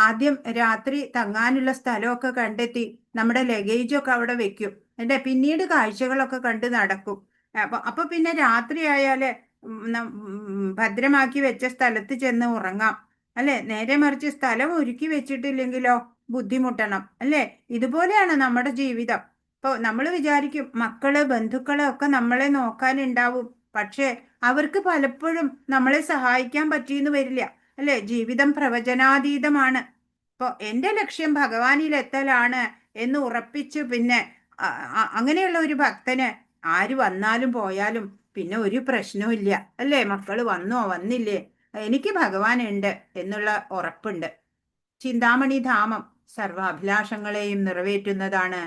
A: ആദ്യം രാത്രി തങ്ങാനുള്ള സ്ഥലമൊക്കെ കണ്ടെത്തി നമ്മുടെ ലഗേജൊക്കെ അവിടെ വെക്കും. പിന്നീട് കാഴ്ചകളൊക്കെ കണ്ട് നടക്കും. അപ്പൊ പിന്നെ രാത്രി ആയാല് ഭദ്രമാക്കി വെച്ച സ്ഥലത്ത് ചെന്ന് ഉറങ്ങാം അല്ലെ. നേരെ മറിച്ച് സ്ഥലം ഒരുക്കി വെച്ചിട്ടില്ലെങ്കിലോ ബുദ്ധിമുട്ടണം അല്ലെ. ഇതുപോലെയാണ് നമ്മുടെ ജീവിതം. ഇപ്പൊ നമ്മൾ വിചാരിക്കും മക്കള് ബന്ധുക്കള് ഒക്കെ നമ്മളെ നോക്കാനുണ്ടാവും. പക്ഷെ അവർക്ക് പലപ്പോഴും നമ്മളെ സഹായിക്കാൻ പറ്റിയെന്ന് വരില്ല അല്ലെ. ജീവിതം പ്രവചനാതീതമാണ്. ഇപ്പൊ എന്റെ ലക്ഷ്യം ഭഗവാനിൽ എത്തലാണ് എന്ന് ഉറപ്പിച്ചു പിന്നെ അങ്ങനെയുള്ള ഒരു ഭക്തന് ആര് വന്നാലും പോയാലും പിന്നെ ഒരു പ്രശ്നവും ഇല്ല അല്ലേ. മക്കള് വന്നോ വന്നില്ലേ, എനിക്ക് ഭഗവാൻ ഉണ്ട് എന്നുള്ള ഉറപ്പുണ്ട്. ചിന്താമണി ധാമം സർവ അഭിലാഷങ്ങളെയും നിറവേറ്റുന്നതാണ്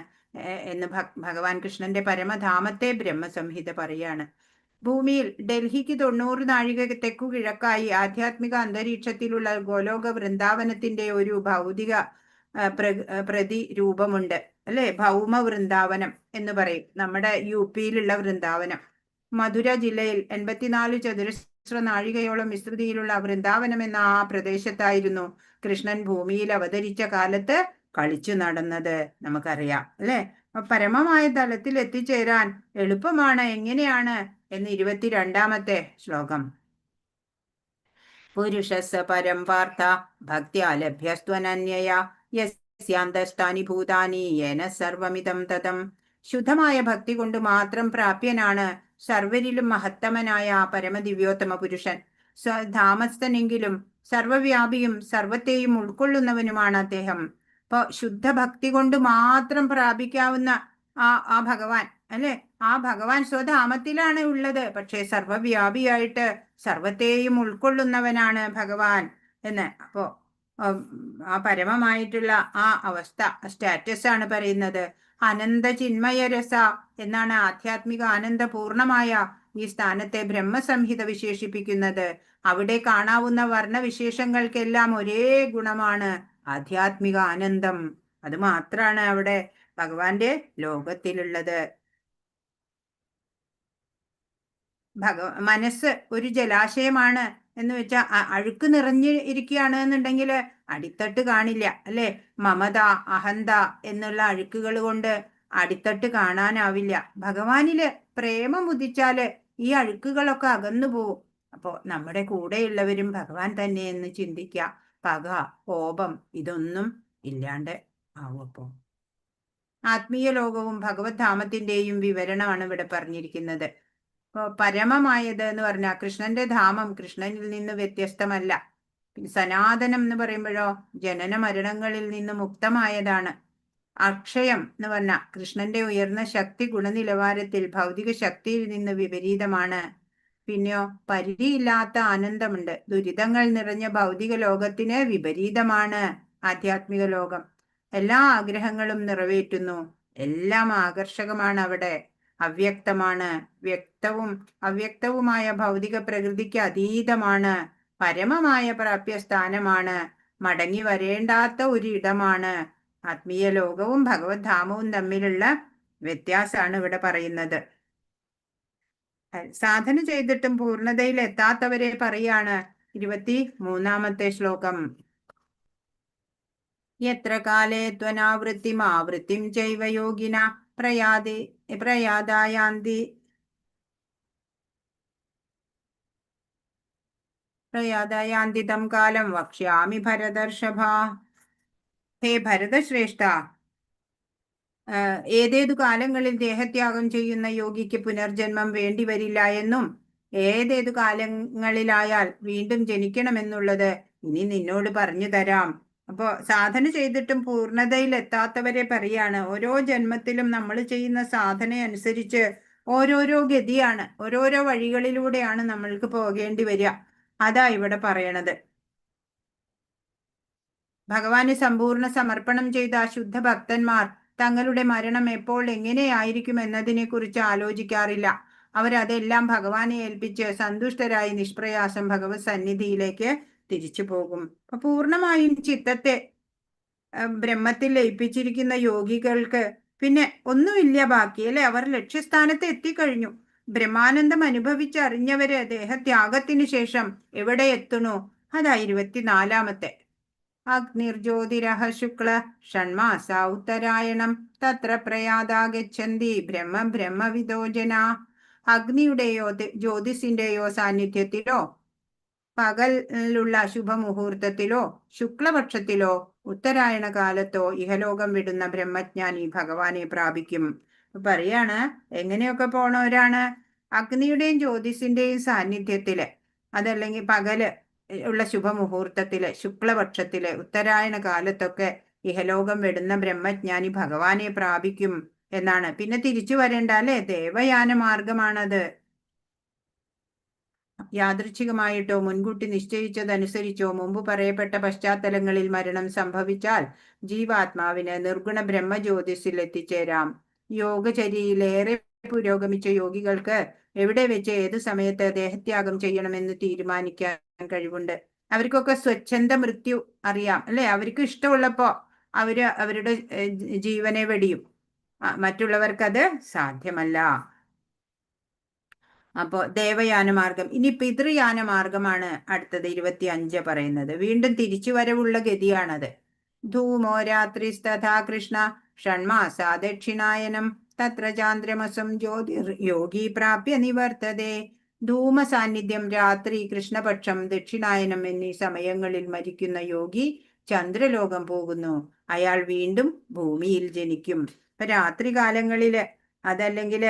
A: എന്ന് ഭഗവാൻ കൃഷ്ണന്റെ പരമധാമത്തെ ബ്രഹ്മസംഹിത പറയാണ്. ഭൂമിയിൽ ഡൽഹിക്ക് 90 നാഴിക തെക്കു കിഴക്കായി ആധ്യാത്മിക അന്തരീക്ഷത്തിലുള്ള ഗോലോക വൃന്ദാവനത്തിന്റെ ഒരു ഭൗതിക പ്രതിരൂപമുണ്ട് അല്ലെ. ഭൗമ വൃന്ദാവനം എന്ന് പറയും. നമ്മുടെ UP-യിലുള്ള വൃന്ദാവനം. മധുര ജില്ലയിൽ 84 ചതുരശ്ര നാഴികയോളം വിസ്തൃതിയിലുള്ള വൃന്ദാവനം എന്ന ആ പ്രദേശത്തായിരുന്നു കൃഷ്ണൻ ഭൂമിയിൽ അവതരിച്ച കാലത്ത് കളിച്ചു നടന്നത്. നമുക്കറിയാം അല്ലെ. പരമമായ തലത്തിൽ എത്തിച്ചേരാൻ എളുപ്പമാണ്. എങ്ങനെയാണ് എന്ന് 22ാമത്തെ ശ്ലോകം. പുരുഷസ് പരം പാർത്ഥ ഭക്ത്യാ ലഭ്യസ്ത്വനന്യയാ യസ്യാന്തസ്ഥാനി ഭൂതാനി യേന സർവമിതം തതം. ശുദ്ധമായ ഭക്തി കൊണ്ട് മാത്രം പ്രാപ്യനാണ് സർവരിലും മഹത്തമനായ പരമദിവ്യോത്തമ പുരുഷൻ. ധാമസ്ഥനെങ്കിലും സർവവ്യാപിയും സർവത്തെയും ഉൾക്കൊള്ളുന്നവനുമാണ് അദ്ദേഹം. ഇപ്പൊ ശുദ്ധഭക്തി കൊണ്ട് മാത്രം പ്രാപിക്കാവുന്ന ആ ഭഗവാൻ അല്ലെ. ആ ഭഗവാൻ സ്വധാമത്തിലാണ് ഉള്ളത്. പക്ഷെ സർവവ്യാപിയായിട്ട് സർവത്തെയും ഉൾക്കൊള്ളുന്നവനാണ് ഭഗവാൻ എന്ന്. അപ്പോ ആ പരമമായിട്ടുള്ള ആ അവസ്ഥ, സ്റ്റാറ്റസ് ആണ് പറയുന്നത്. അനന്ത ചിന്മയരസ എന്നാണ് ആധ്യാത്മിക ആനന്ദപൂർണമായ ഈ സ്ഥാനത്തെ ബ്രഹ്മസംഹിത വിശേഷിപ്പിക്കുന്നത്. അവിടെ കാണാവുന്ന വർണ്ണവിശേഷങ്ങൾക്കെല്ലാം ഒരേ ഗുണമാണ് ആധ്യാത്മിക ആനന്ദം. അത് മാത്രാണ് അവിടെ ഭഗവാന്റെ ലോകത്തിലുള്ളത്. മനസ്സ് ഒരു ജലാശയമാണ് എന്ന് വെച്ചാൽ അഴുക്ക് നിറഞ്ഞ് ഇരിക്കുകയാണ് എന്നുണ്ടെങ്കിൽ അടിത്തട്ട് കാണില്ല അല്ലെ. മമത, അഹന്ത എന്നുള്ള അഴുക്കുകൾ കൊണ്ട് അടിത്തട്ട് കാണാനാവില്ല. ഭഗവാനില് പ്രേമം ഉദിച്ചാല് ഈ അഴുക്കുകളൊക്കെ അകന്നു പോവും. അപ്പോ നമ്മുടെ കൂടെയുള്ളവരും ഭഗവാൻ തന്നെ എന്ന് ചിന്തിക്കുക. പക, കോപം ഇതൊന്നും ഇല്ലാണ്ട് ആവും. അപ്പോ ആത്മീയ ലോകവും ഭഗവത് ധാമത്തിന്റെയും വിവരണമാണ് ഇവിടെ പറഞ്ഞിരിക്കുന്നത്. പരമമായത് എന്ന് പറഞ്ഞാൽ കൃഷ്ണന്റെ ധാമം കൃഷ്ണനിൽ നിന്ന് വ്യത്യസ്തമല്ല. സനാതനം എന്ന് പറയുമ്പോഴോ ജനന മരണങ്ങളിൽ നിന്ന് മുക്തമായതാണ്. അക്ഷയം എന്ന് പറഞ്ഞ കൃഷ്ണന്റെ ഉയർന്ന ശക്തി ഗുണനിലവാരത്തിൽ ഭൗതിക ശക്തിയിൽ നിന്ന് വിപരീതമാണ്. പിന്നെയോ പരിധിയില്ലാത്ത ആനന്ദമുണ്ട്. ദുരിതങ്ങൾ നിറഞ്ഞ ഭൗതിക ലോകത്തിന് വിപരീതമാണ് ആധ്യാത്മിക ലോകം. എല്ലാ ആഗ്രഹങ്ങളും നിറവേറ്റുന്നു. എല്ലാം ആകർഷകമാണ് അവിടെ. അവ്യക്തമാണ്. വ്യക്തവും അവ്യക്തവുമായ ഭൗതിക പ്രകൃതിക്ക് അതീതമാണ്. പരമമായ പ്രാപ്യസ്ഥാനമാണ്. മടങ്ങി വരേണ്ടാത്ത ഒരു ഇടമാണ്. ആത്മീയ ലോകവും ഭഗവത് ധാമവും തമ്മിലുള്ള വ്യത്യാസമാണ് ഇവിടെ പറയുന്നത്. സാധന ചെയ്തിട്ടും പൂർണ്ണതയിൽ എത്താത്തവരെ പറയാണ് 23-ാമത്തെ ശ്ലോകം. യത്ര കാലേ ത്വനാവൃത്തിമാവൃത്തിം ചൈവ യോഗിന പ്രയാതായാന്തി തം കാലം വക്ഷ്യാമി ഭരതർഷഭ. ഹേ ഭരതശ്രേഷ്ഠ, ഏതേതു കാലങ്ങളിൽ ദേഹത്യാഗം ചെയ്യുന്ന യോഗിക്ക് പുനർജന്മം വേണ്ടിവരില്ല എന്നും ഏതേതു കാലങ്ങളിലായാൽ വീണ്ടും ജനിക്കണമെന്നുള്ളത് ഇനി നിന്നോട് പറഞ്ഞു തരാം. അപ്പോ സാധന ചെയ്തിട്ടും പൂർണ്ണതയിൽ എത്താത്തവരെ പറയാണ്. ഓരോ ജന്മത്തിലും നമ്മൾ ചെയ്യുന്ന സാധന അനുസരിച്ച് ഓരോരോ ഗതിയാണ്, ഓരോരോ വഴികളിലൂടെയാണ് നമ്മൾക്ക് പോകേണ്ടി വരിക. അതാ ഇവിടെ പറയണത്. ഭഗവാന് സമ്പൂർണ്ണ സമർപ്പണം ചെയ്ത ശുദ്ധ ഭക്തന്മാർ തങ്ങളുടെ മരണം എപ്പോൾ എങ്ങനെയായിരിക്കും എന്നതിനെ കുറിച്ച് ആലോചിക്കാറില്ല. അവരതെല്ലാം ഭഗവാനെ ഏൽപ്പിച്ച് സന്തുഷ്ടരായി നിഷ്പ്രയാസം ഭഗവത് സന്നിധിയിലേക്ക് തിരിച്ചു പോകും. അപ്പൊ പൂർണ്ണമായും ചിത്തത്തെ ബ്രഹ്മത്തിൽ ലയിപ്പിച്ചിരിക്കുന്ന യോഗികൾക്ക് പിന്നെ ഒന്നുമില്ല ബാക്കി, അല്ലെ? അവർ ലക്ഷ്യസ്ഥാനത്ത് എത്തിക്കഴിഞ്ഞു. ബ്രഹ്മാനന്ദം അനുഭവിച്ചറിഞ്ഞവര് ദേഹത്യാഗത്തിനു ശേഷം എവിടെ എത്തുന്നു? അതാ 24-ാമത്തെ. അഗ്നിർജ്യോതിരഹ ശുക്ല ഷണ്മാസ ഉത്തരായണം തത്ര പ്രയാതാഗച്ഛന്തി ബ്രഹ്മവിദോ ജനാ. അഗ്നിയുടെയോ ജ്യോതിസിന്റെയോ സാന്നിധ്യത്തിലോ പകലുള്ള ശുഭമുഹൂർത്തത്തിലോ ശുക്ലപക്ഷത്തിലോ ഉത്തരായണ കാലത്തോ ഇഹലോകം വിടുന്ന ബ്രഹ്മജ്ഞാനി ഭഗവാനെ പ്രാപിക്കും. പറയാണ് എങ്ങനെയൊക്കെ പോണവരാണ്? അഗ്നിയുടെയും ജ്യോതിസിന്റെയും സാന്നിധ്യത്തില്, അതല്ലെങ്കിൽ പകല് ഉള്ള ശുഭമുഹൂർത്തത്തില്, ശുക്ലപക്ഷത്തില്, ഉത്തരായണ കാലത്തൊക്കെ ഇഹലോകം വിടുന്ന ബ്രഹ്മജ്ഞാനി ഭഗവാനെ പ്രാപിക്കും എന്നാണ്. പിന്നെ തിരിച്ചു വരേണ്ട, അല്ലെ? ദേവയാന മാർഗമാണത്. യാദൃച്ഛികമായിട്ടോ മുൻകൂട്ടി നിശ്ചയിച്ചതനുസരിച്ചോ മുമ്പ് പറയപ്പെട്ട പശ്ചാത്തലങ്ങളിൽ മരണം സംഭവിച്ചാൽ ജീവാത്മാവിന് നിർഗുണ ബ്രഹ്മജ്യോതിസിൽ എത്തിച്ചേരാം. യോഗചര്യയിലേറെ പുരോഗമിച്ച യോഗികൾക്ക് എവിടെ വെച്ച് ഏത് സമയത്ത് ദേഹത്യാഗം ചെയ്യണമെന്ന് തീരുമാനിക്കാൻ കഴിവുണ്ട്. അവർക്കൊക്കെ സ്വച്ഛന്ത മൃത്യു അറിയാം, അല്ലെ? അവർക്ക് ഇഷ്ടമുള്ളപ്പോ അവരുടെ ജീവനെ വെടിയും. മറ്റുള്ളവർക്കത് സാധ്യമല്ല. അപ്പോ ദേവയാന മാർഗം. ഇനി പിതൃയാന മാർഗമാണ് അടുത്തത് 25 പറയുന്നത്. വീണ്ടും തിരിച്ചു വരവുള്ള ഗതിയാണത്. ധൂമോ രാത്രിസ്തഥാ കൃഷ്ണ ഷണ്മാസ ദക്ഷിണായനം തത്ര ചാന്ദ്രമസം ജ്യോതിർ യോഗി പ്രാപ്യ നിവർത്തതേ. ധൂമ സാന്നിധ്യം, രാത്രി, കൃഷ്ണപക്ഷം, ദക്ഷിണായനം എന്നീ സമയങ്ങളിൽ മരിക്കുന്ന യോഗി ചന്ദ്രലോകം പോകുന്നു. അയാൾ വീണ്ടും ഭൂമിയിൽ ജനിക്കും. ഇപ്പൊ രാത്രികാലങ്ങളില് അതല്ലെങ്കിൽ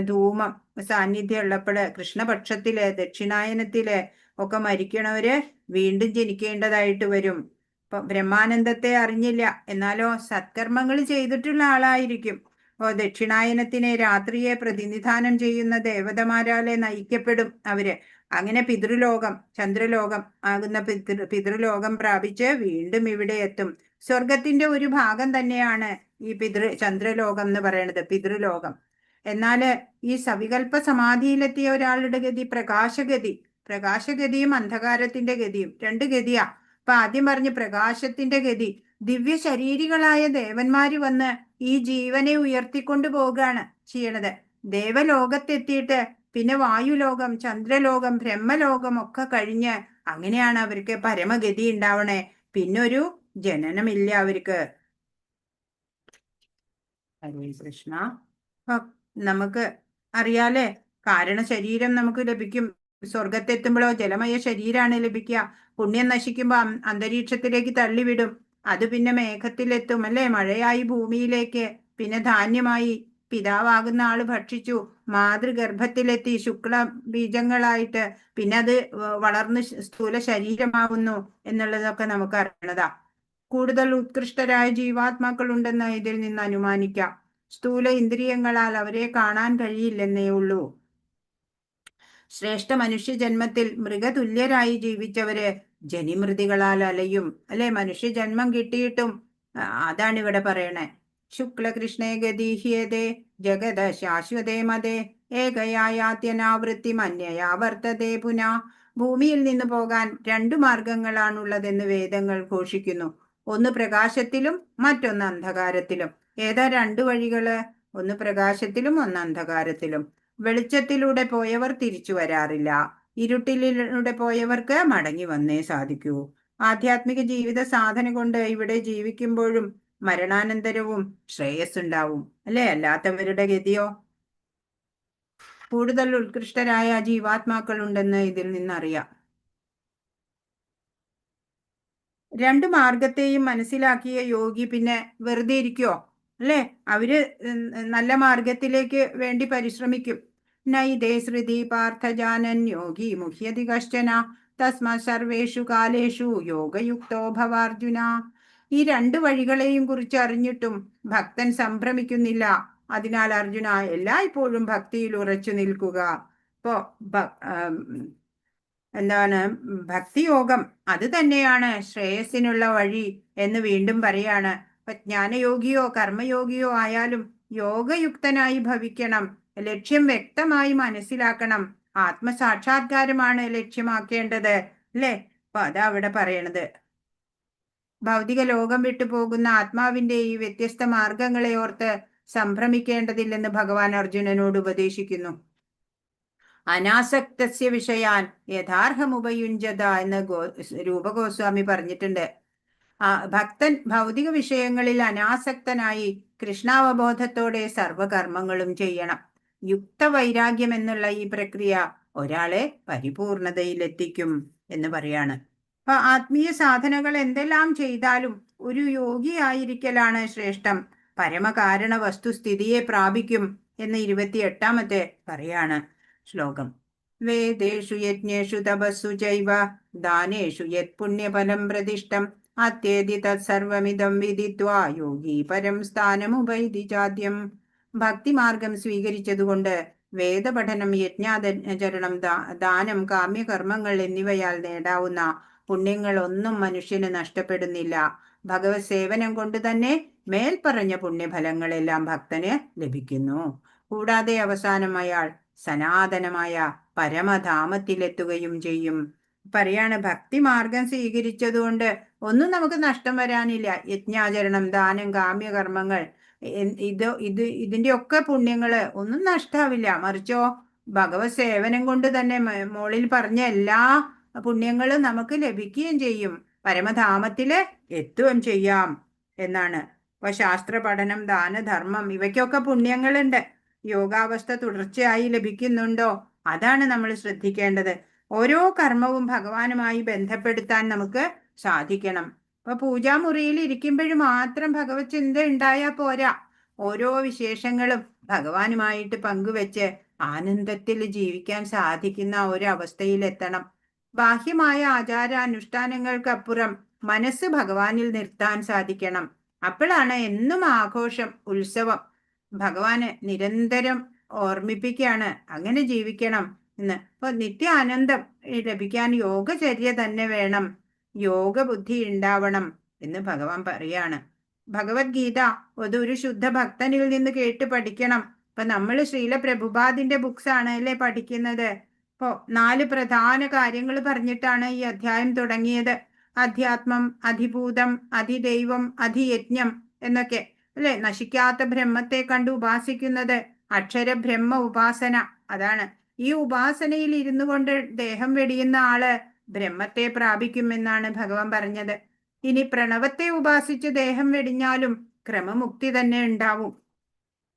A: ധൂമം സാന്നിധ്യം ഉള്ളപ്പോൾ കൃഷ്ണപക്ഷത്തില് ദക്ഷിണായനത്തില് ഒക്കെ മരിക്കണവര് വീണ്ടും ജനിക്കേണ്ടതായിട്ട് വരും. ഇപ്പൊ ബ്രഹ്മാനന്ദത്തെ അറിഞ്ഞില്ല, എന്നാലോ സത്കർമ്മങ്ങൾ ചെയ്തിട്ടുള്ള ആളായിരിക്കും. ദക്ഷിണായനത്തിനെ, രാത്രിയെ പ്രതിനിധാനം ചെയ്യുന്ന ദേവതമാരാലെ നയിക്കപ്പെടും അവര്. അങ്ങനെ പിതൃലോകം, ചന്ദ്രലോകം ആകുന്ന പിതൃലോകം പ്രാപിച്ച് വീണ്ടും ഇവിടെ എത്തും. സ്വർഗത്തിന്റെ ഒരു ഭാഗം തന്നെയാണ് ഈ ചന്ദ്രലോകം എന്ന് പറയുന്നത്, പിതൃലോകം. എന്നാല് ഈ സവികൽപ്പ സമാധിയിലെത്തിയ ഒരാളുടെ ഗതി പ്രകാശഗതിയും അന്ധകാരത്തിന്റെ ഗതിയും രണ്ട് ഗതിയാ. അപ്പൊ ആദ്യം പറഞ്ഞ് പ്രകാശത്തിന്റെ ഗതി, ദിവ്യ ശരീരികളായ ദേവന്മാര് വന്ന് ഈ ജീവനെ ഉയർത്തിക്കൊണ്ടു പോവുകയാണ് ചെയ്യണത്. ദേവലോകത്തെത്തിയിട്ട് പിന്നെ വായുലോകം, ചന്ദ്രലോകം, ബ്രഹ്മലോകം ഒക്കെ കഴിഞ്ഞ് അങ്ങനെയാണ് അവർക്ക് പരമഗതി ഉണ്ടാവണേ. പിന്നൊരു ജനനമില്ല അവർക്ക്. ഹരേ കൃഷ്ണ. നമുക്ക് അറിയാലേ, കാരണ ശരീരം നമുക്ക് ലഭിക്കും. സ്വർഗത്തെത്തുമ്പോഴോ ജലമയ ശരീരമാണ് ലഭിക്കുക. പുണ്യം നശിക്കുമ്പോ അന്തരീക്ഷത്തിലേക്ക് തള്ളിവിടും. അത് പിന്നെ മേഘത്തിലെത്തും, അല്ലെ? മഴയായി ഭൂമിയിലേക്ക്, പിന്നെ ധാന്യമായി പിതാവാകുന്ന ആള് ഭക്ഷിച്ചു, മാതൃഗർഭത്തിലെത്തി ശുക്ല ബീജങ്ങളായിട്ട്, പിന്നെ അത് വളർന്ന് സ്ഥൂല ശരീരമാവുന്നു എന്നുള്ളതൊക്കെ നമുക്ക് അറിയണതാ. കൂടുതൽ ഉത്കൃഷ്ടരായ ജീവാത്മാക്കൾ ഉണ്ടെന്ന് ഇതിൽ നിന്ന് അനുമാനിക്കാം. സ്ഥൂല ഇന്ദ്രിയങ്ങളാൽ അവരെ കാണാൻ കഴിയില്ലെന്നേ ഉള്ളൂ. ശ്രേഷ്ഠ മനുഷ്യജന്മത്തിൽ മൃഗതുല്യരായി ജീവിച്ചവര് ജനിമൃതികളാൽ അലയും. അല്ലെ, മനുഷ്യജന്മം കിട്ടിയിട്ടും അതാണ് ഇവിടെ പറയണേ. ശുക്ലകൃഷ്ണേ ഗതീഹ്യതേ ജഗത ശാശ്വതേ മതേ ഏകയായാത്യനാവൃത്തി മന്യയാ വർത്തതേ പുന. ഭൂമിയിൽ നിന്ന് പോകാൻ 2 മാർഗങ്ങളാണുള്ളതെന്ന് വേദങ്ങൾ ഘോഷിക്കുന്നു. ഒന്ന് പ്രകാശത്തിലും മറ്റൊന്ന് അന്ധകാരത്തിലും. ഏതാ 2 വഴികള്? ഒന്ന് പ്രകാശത്തിലും ഒന്ന് അന്ധകാരത്തിലും. വെളിച്ചത്തിലൂടെ പോയവർ തിരിച്ചു വരാറില്ല. ഇരുട്ടിലൂടെ പോയവർക്ക് മടങ്ങി വന്നേ സാധിക്കൂ. ആധ്യാത്മിക ജീവിത സാധന കൊണ്ട് ഇവിടെ ജീവിക്കുമ്പോഴും മരണാനന്തരവും ശ്രേയസ്സുണ്ടാവും. അല്ലെ, അല്ലാത്തവരുടെ ഗതിയോ? കൂടുതൽ ഉത്കൃഷ്ടരായ ജീവാത്മാക്കൾ ഉണ്ടെന്ന് ഇതിൽ നിന്നറിയാം. 2 മാർഗത്തെയും മനസ്സിലാക്കിയ യോഗി പിന്നെ വെറുതെ ഇരിക്കുവോ? അല്ലെ, അവര് നല്ല മാർഗത്തിലേക്ക് വേണ്ടി പരിശ്രമിക്കും. നൈതേ ശ്രുതി പാർത്ഥജാനൻ യോഗി മുഹ്യതി കശ്ചന തസ്മാ സർവേഷു കാലേഷു യോഗയുക്തോ ഭവാർജുന. ഈ 2 വഴികളെയും കുറിച്ച് അറിഞ്ഞിട്ടും ഭക്തൻ സംഭ്രമിക്കുന്നില്ല. അതിനാൽ അർജുന, എല്ലായ്പ്പോഴും ഭക്തിയിൽ ഉറച്ചു നിൽക്കുക. ഇപ്പോ എന്താണ് ഭക്തിയോഗം? അത് തന്നെയാണ് ശ്രേയസ്സിനുള്ള വഴി എന്ന് വീണ്ടും പറയാണ്. ഇപ്പൊ ജ്ഞാനയോഗിയോ കർമ്മയോഗിയോ ആയാലും യോഗയുക്തനായി ഭവിക്കണം. ലക്ഷ്യം വ്യക്തമായി മനസ്സിലാക്കണം. ആത്മസാക്ഷാത്കാരമാണ് ലക്ഷ്യമാക്കേണ്ടത്. അല്ലേ? അപ്പൊ അതാ അവിടെ പറയണത്. ഭൗതിക ലോകം വിട്ടു പോകുന്ന ആത്മാവിന്റെ ഈ വ്യത്യസ്ത മാർഗങ്ങളെ ഓർത്ത് സംഭ്രമിക്കേണ്ടതില്ലെന്ന് ഭഗവാൻ അർജുനനോട് ഉപദേശിക്കുന്നു. അനാസക്തസ്യ വിഷയാൻ യഥാർഹമുപയുഞ്ജത എന്ന് രൂപഗോസ്വാമി പറഞ്ഞിട്ടുണ്ട്. ഭക്തൻ ഭൗതിക വിഷയങ്ങളിൽ അനാസക്തനായി കൃഷ്ണാവബോധത്തോടെ സർവകർമ്മങ്ങളും ചെയ്യണം. യുക്തവൈരാഗ്യം എന്നുള്ള ഈ പ്രക്രിയ ഒരാളെ പരിപൂർണതയിലെത്തിക്കും എന്ന് പറയാണ്. അപ്പൊ ആത്മീയ സാധനകൾ എന്തെല്ലാം ചെയ്താലും ഒരു യോഗിയായിരിക്കലാണ് ശ്രേഷ്ഠം. പരമകാരണ വസ്തുസ്ഥിതിയെ പ്രാപിക്കും എന്ന് 28-ാമത്തെ പറയാണ് ശ്ലോകം. വേദേഷു യജ്ഞേഷു തപസ്സു ചൈവ ദാനേഷു യത് പുണ്യഫലം പ്രതിഷ്ഠം അത്യേതി തത്സർവമിദം വിദിത്വാ യോഗി പരം സ്ഥാനമുപൈതി ചാദ്യം. ഭക്തിമാർഗം സ്വീകരിച്ചതുകൊണ്ട് വേദപഠനം, യജ്ഞാചരണം, ദാനം, കാമ്യകർമ്മങ്ങൾ എന്നിവയാൽ നേടാവുന്ന പുണ്യങ്ങളൊന്നും മനുഷ്യന് നഷ്ടപ്പെടുന്നില്ല. ഭഗവത് സേവനം കൊണ്ട് തന്നെ മേൽപ്പറഞ്ഞ പുണ്യഫലങ്ങളെല്ലാം ഭക്തന് ലഭിക്കുന്നു. കൂടാതെ അവസാനം അയാൾ സനാതനമായ പരമധാമത്തിലെത്തുകയും ചെയ്യും. പറയാണ്, ഭക്തിമാർഗം സ്വീകരിച്ചതുകൊണ്ട് ഒന്നും നമുക്ക് നഷ്ടം വരാനില്ല. യജ്ഞാചരണം, ദാനം, കാമ്യകർമ്മങ്ങൾ, ഇതിന്റെ ഒക്കെ പുണ്യങ്ങള് ഒന്നും നഷ്ടാവില്ല. മറിച്ചോ ഭഗവത് സേവനം കൊണ്ട് തന്നെ മോളിൽ പറഞ്ഞ എല്ലാ പുണ്യങ്ങളും നമുക്ക് ലഭിക്കുകയും ചെയ്യും. പരമധാമത്തില് എത്തുകയും ചെയ്യാം എന്നാണ്. അപ്പൊ ശാസ്ത്ര പഠനം, ദാനധർമ്മം ഇവയ്ക്കൊക്കെ പുണ്യങ്ങളുണ്ട്. യോഗാവസ്ഥ തുടർച്ചയായി ലഭിക്കുന്നുണ്ടോ? അതാണ് നമ്മൾ ശ്രദ്ധിക്കേണ്ടത്. ഓരോ കർമ്മവും ഭഗവാനുമായി ബന്ധപ്പെടുത്താൻ നമുക്ക് സാധിക്കണം. അപ്പൊ പൂജാമുറിയിൽ ഇരിക്കുമ്പോഴും മാത്രം ഭഗവത് ചിന്ത ഉണ്ടായാൽ പോരാ. ഓരോ വിശേഷങ്ങളും ഭഗവാനുമായിട്ട് പങ്കുവെച്ച് ആനന്ദത്തിൽ ജീവിക്കാൻ സാധിക്കുന്ന ഒരവസ്ഥയിലെത്തണം. ബാഹ്യമായ ആചാരാനുഷ്ഠാനങ്ങൾക്കപ്പുറം മനസ്സ് ഭഗവാനിൽ നിർത്താൻ സാധിക്കണം. അപ്പോഴാണ് എന്നും ആഘോഷം, ഉത്സവം. ഭഗവാന് നിരന്തരം ഓർമ്മിപ്പിക്കുകയാണ് അങ്ങനെ ജീവിക്കണം എന്ന്. അപ്പൊ നിത്യ ആനന്ദം ലഭിക്കാൻ യോഗചര്യ തന്നെ വേണം, യോഗ ബുദ്ധി ഉണ്ടാവണം എന്ന് ഭഗവാൻ പറയാണ്. ഭഗവത്ഗീത ഒരു ശുദ്ധ ഭക്തനിൽ നിന്ന് കേട്ട് പഠിക്കണം. ഇപ്പൊ നമ്മൾ ശ്രീല പ്രഭുപാദിന്റെ ബുക്സ് ആണ് അല്ലേ പഠിക്കുന്നത്. ഇപ്പോ 4 പ്രധാന കാര്യങ്ങൾ പറഞ്ഞിട്ടാണ് ഈ അധ്യായം തുടങ്ങിയത്. അധ്യാത്മം, അധിഭൂതം, അധിദൈവം, അധിയജ്ഞം എന്നൊക്കെ അല്ലെ. നശിക്കാത്ത ബ്രഹ്മത്തെ കണ്ട് ഉപാസിക്കുന്നത് അക്ഷര ബ്രഹ്മ ഉപാസന. അതാണ് ഈ ഉപാസനയിൽ ഇരുന്നു കൊണ്ട് ദേഹം വെടിയുന്ന ആള് ബ്രഹ്മത്തെ പ്രാപിക്കുമെന്നാണ് ഭഗവാൻ പറഞ്ഞത്. ഇനി പ്രണവത്തെ ഉപാസിച്ച് ദേഹം വെടിഞ്ഞാലും ക്രമമുക്തി തന്നെ ഉണ്ടാവും.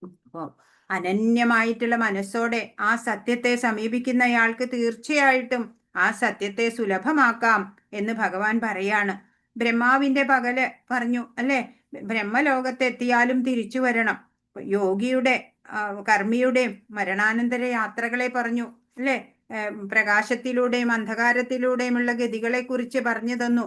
A: അപ്പോ അനന്യമായിട്ടുള്ള മനസ്സോടെ ആ സത്യത്തെ സമീപിക്കുന്നയാൾക്ക് തീർച്ചയായിട്ടും ആ സത്യത്തെ സുലഭമാക്കാം എന്ന് ഭഗവാൻ പറയാണ്. ബ്രഹ്മാവിന്റെ പകല് പറഞ്ഞു അല്ലെ, ബ്രഹ്മലോകത്തെത്തിയാലും തിരിച്ചു വരണം. യോഗിയുടെ കർമ്മിയുടെയും മരണാനന്തര യാത്രകളെ പറഞ്ഞു അല്ലെ. പ്രകാശത്തിലൂടെയും അന്ധകാരത്തിലൂടെയുമുള്ള ഗതികളെ കുറിച്ച് പറഞ്ഞു തന്നു.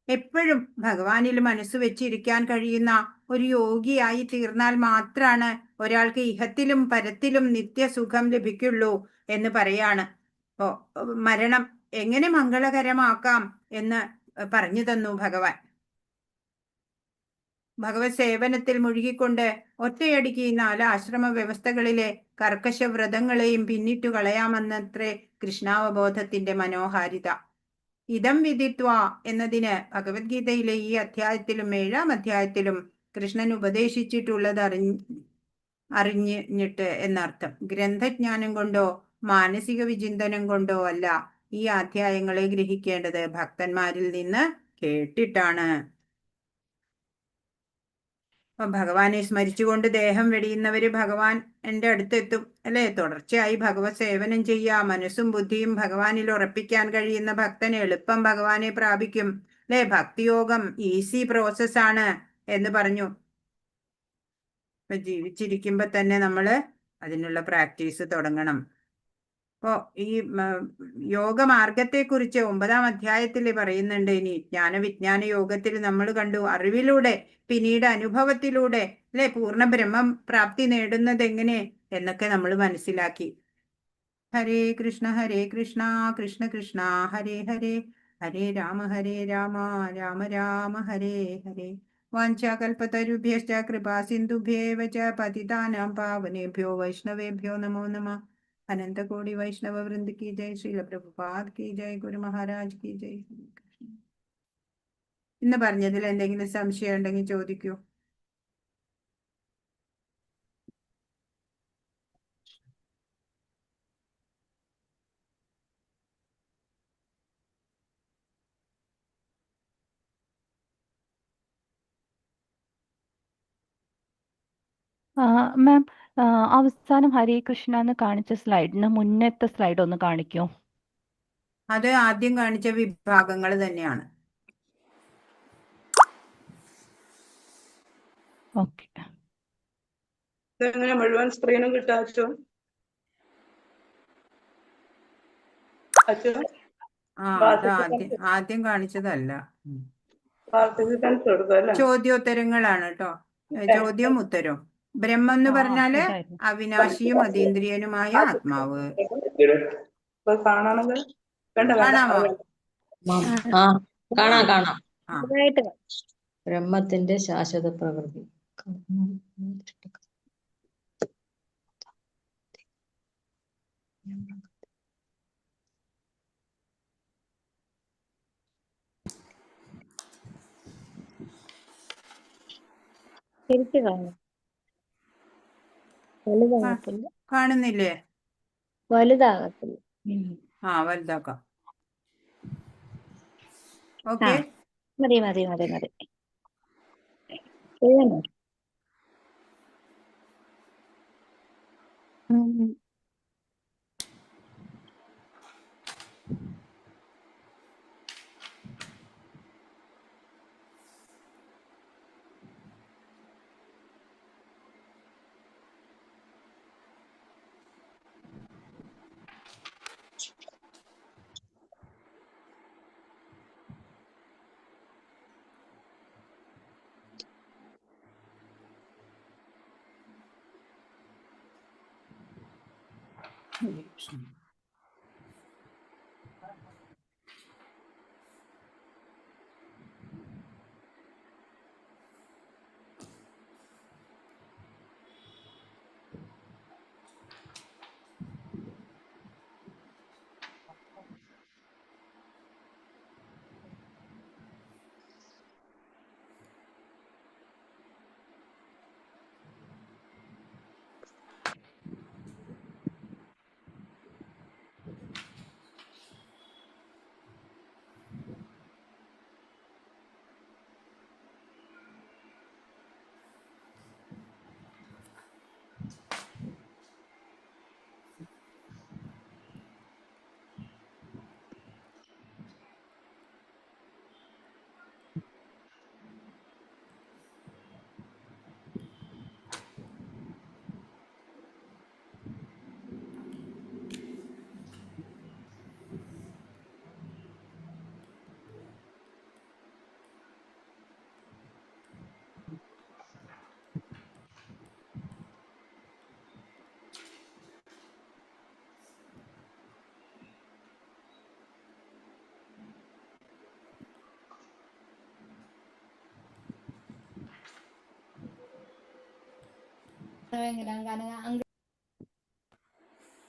A: എപ്പോഴും ഭഗവാനിൽ മനസ്സ് വെച്ചിരിക്കാൻ കഴിയുന്ന ഒരു യോഗിയായി തീർന്നാൽ മാത്രമാണ് ഒരാൾക്ക് ഇഹത്തിലും പരത്തിലും നിത്യസുഖം ലഭിക്കുള്ളൂ എന്ന് പറയാണ്. അപ്പോ മരണം എങ്ങനെ മംഗളകരമാക്കാം എന്ന് പറഞ്ഞു തന്നു ഭഗവാൻ. ഭഗവത് സേവനത്തിൽ മുഴുകിക്കൊണ്ട് ഒറ്റയടിക്ക് ഈ 4 ആശ്രമ വ്യവസ്ഥകളിലെ കർക്കശ വ്രതങ്ങളെയും പിന്നിട്ടു കളയാമെന്നത്രേ കൃഷ്ണാവബോധത്തിന്റെ മനോഹാരിത. ഇതം വിദിത്വ എന്നതിന് ഭഗവത്ഗീതയിലെ ഈ അധ്യായത്തിലും 7-ാം അധ്യായത്തിലും കൃഷ്ണൻ ഉപദേശിച്ചിട്ടുള്ളത് അറിഞ്ഞിട്ട് എന്നർത്ഥം. ഗ്രന്ഥജ്ഞാനം കൊണ്ടോ മാനസിക വിചിന്തനം കൊണ്ടോ അല്ല ഈ അധ്യായങ്ങളെ ഗ്രഹിക്കേണ്ടത്, ഭക്തന്മാരിൽ നിന്ന് കേട്ടിട്ടാണ്. അപ്പൊ ഭഗവാനെ സ്മരിച്ചുകൊണ്ട് ദേഹം വെടിയുന്നവര് ഭഗവാൻ എൻ്റെ അടുത്തെത്തും അല്ലെ. തുടർച്ചയായി ഭഗവത് സേവനം ചെയ്യുക, മനസ്സും ബുദ്ധിയും ഭഗവാനിൽ ഉറപ്പിക്കാൻ കഴിയുന്ന ഭക്തന് എളുപ്പം ഭഗവാനെ പ്രാപിക്കും അല്ലെ. ഭക്തിയോഗം ഈസി പ്രോസസ്സാണ് എന്ന് പറഞ്ഞു. ഇപ്പൊ ജീവിച്ചിരിക്കുമ്പോ തന്നെ നമ്മൾ അതിനുള്ള പ്രാക്ടീസ് തുടങ്ങണം. അപ്പോ ഈ യോഗമാർഗത്തെക്കുറിച്ച് 9-ാം അധ്യായത്തിൽ പറയുന്നുണ്ട്. ഇനി ജ്ഞാനവിജ്ഞാന യോഗത്തിൽ നമ്മൾ കണ്ടു അറിവിലൂടെ, പിന്നീട് അനുഭവത്തിലൂടെ അല്ലെ പൂർണ്ണ ബ്രഹ്മം പ്രാപ്തി നേടുന്നത് എങ്ങനെ എന്നൊക്കെ നമ്മൾ മനസ്സിലാക്കി. ഹരേ കൃഷ്ണ കൃഷ്ണ കൃഷ്ണ ഹരേ ഹരേ, ഹരേ രാമ രാമ രാമ ഹരേ ഹരേ. വാഞ്ചാകൽപതരുഭ്യശ്ച കൃപാ സിന്ധുഭ്യേവ ച പതിതാനാം പാവനേഭ്യോ വൈഷ്ണവേഭ്യോ നമോ നമഃ. अनंत कोटि वैष्णव वृंद की जय, श्रील प्रभुपाद की जय, गुरु महाराज की जय. ഇന്ന് പറഞ്ഞതിൽ എന്തെങ്കിലും സംശയം ഉണ്ടെങ്കിൽ ചോദിക്കൂ.
D: മാം, അവസാനം ഹരേ കൃഷ്ണ എന്ന് കാണിച്ച സ്ലൈഡിന് മുന്നത്തെ സ്ലൈഡ് ഒന്ന് കാണിക്കോ?
A: അത് ആദ്യം കാണിച്ച വിഭാഗങ്ങൾ തന്നെയാണ്.
D: ഓക്കെ.
E: ഇതെങ്ങനെ മുഴുവൻ സ്ക്രീനും കിട്ടാ അച്ചു?
A: ആദ്യം കാണിച്ചതല്ല,
E: പാർട്ടിസിപ്പൻസ് കൊടുക്കും.
A: ചോദ്യോത്തരങ്ങളാണ് കേട്ടോ. ചോദ്യവും ഉത്തരവും. ബ്രഹ്മം എന്ന് പറഞ്ഞാല് അവിനാശിയും അതീന്ദ്രിയനുമായ ആത്മാവ്.
E: കാണാണെങ്കിൽ
A: കാണാമോ?
C: കാണാം.
B: ബ്രഹ്മത്തിന്റെ ശാശ്വത പ്രകൃതി.
A: കാണുന്നില്ലേ?
C: വലുതാകത്തില്ല.
A: വലുതാക്കാം. ഓക്കെ,
C: മതി. എഴുതണോ?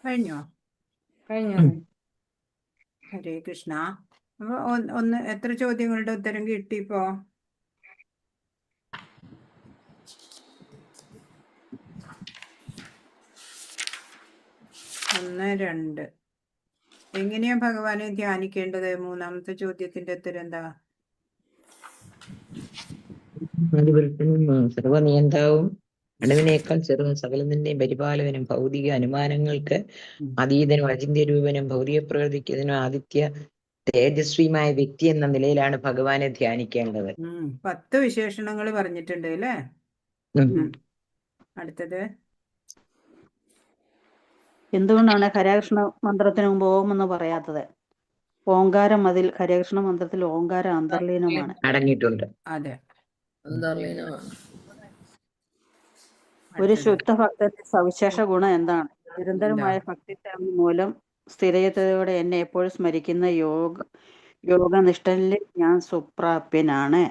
A: കഴിഞ്ഞോ?
B: കഴിഞ്ഞു.
A: ഹരേ കൃഷ്ണ. അപ്പൊ ഒന്ന് എത്ര ചോദ്യങ്ങളുടെ ഉത്തരം കിട്ടിപ്പോ? ഒന്ന്, രണ്ട്. എങ്ങനെയാ ഭഗവാനെ ധ്യാനിക്കേണ്ടത്? മൂന്നാമത്തെ ചോദ്യത്തിന്റെ ഉത്തരം എന്താ?
F: സർവനിയന്താവും അണുവിനേക്കാൾ ചെറുതും സകലതിന്റെയും പരിപാലകനും ഭൗതിക അനുമാനങ്ങൾക്ക് അതീതനും അചിന്ത്യരൂപനും ഭൗതിക പ്രകൃതിക്കതിനും ആദിത്യ തേജസ്വിയുമായ വ്യക്തി എന്ന നിലയിലാണ് ഭഗവാനെ ധ്യാനിക്കേണ്ടത്.
A: 10 വിശേഷണങ്ങൾ പറഞ്ഞിട്ടുണ്ട് അല്ലേ? അടുത്തത്
G: എന്തുകൊണ്ടാണ് ഹരകൃഷ്ണ മന്ത്രത്തിന് മുമ്പ് ഓം എന്ന് പറയാത്തത്? ഓങ്കാരം അതിൽ ഹരകൃഷ്ണ മന്ത്രത്തിൽ ഓങ്കാരം അന്തർലീനമാണ്,
F: അടങ്ങിയിട്ടുണ്ട്.
A: അതെ.
B: അന്തർലീനമാണ്.
G: ഒരു ശുദ്ധ ഭക്തന്റെ സവിശേഷ ഗുണം എന്താണ്? നിരന്തരമായ ഭക്തി മൂലം സ്ഥിരതയോടെ എന്നെ എപ്പോഴും സ്മരിക്കുന്ന യോഗനിഷ്ഠനിൽ ഞാൻ സുപ്രാപ്യനാണ്.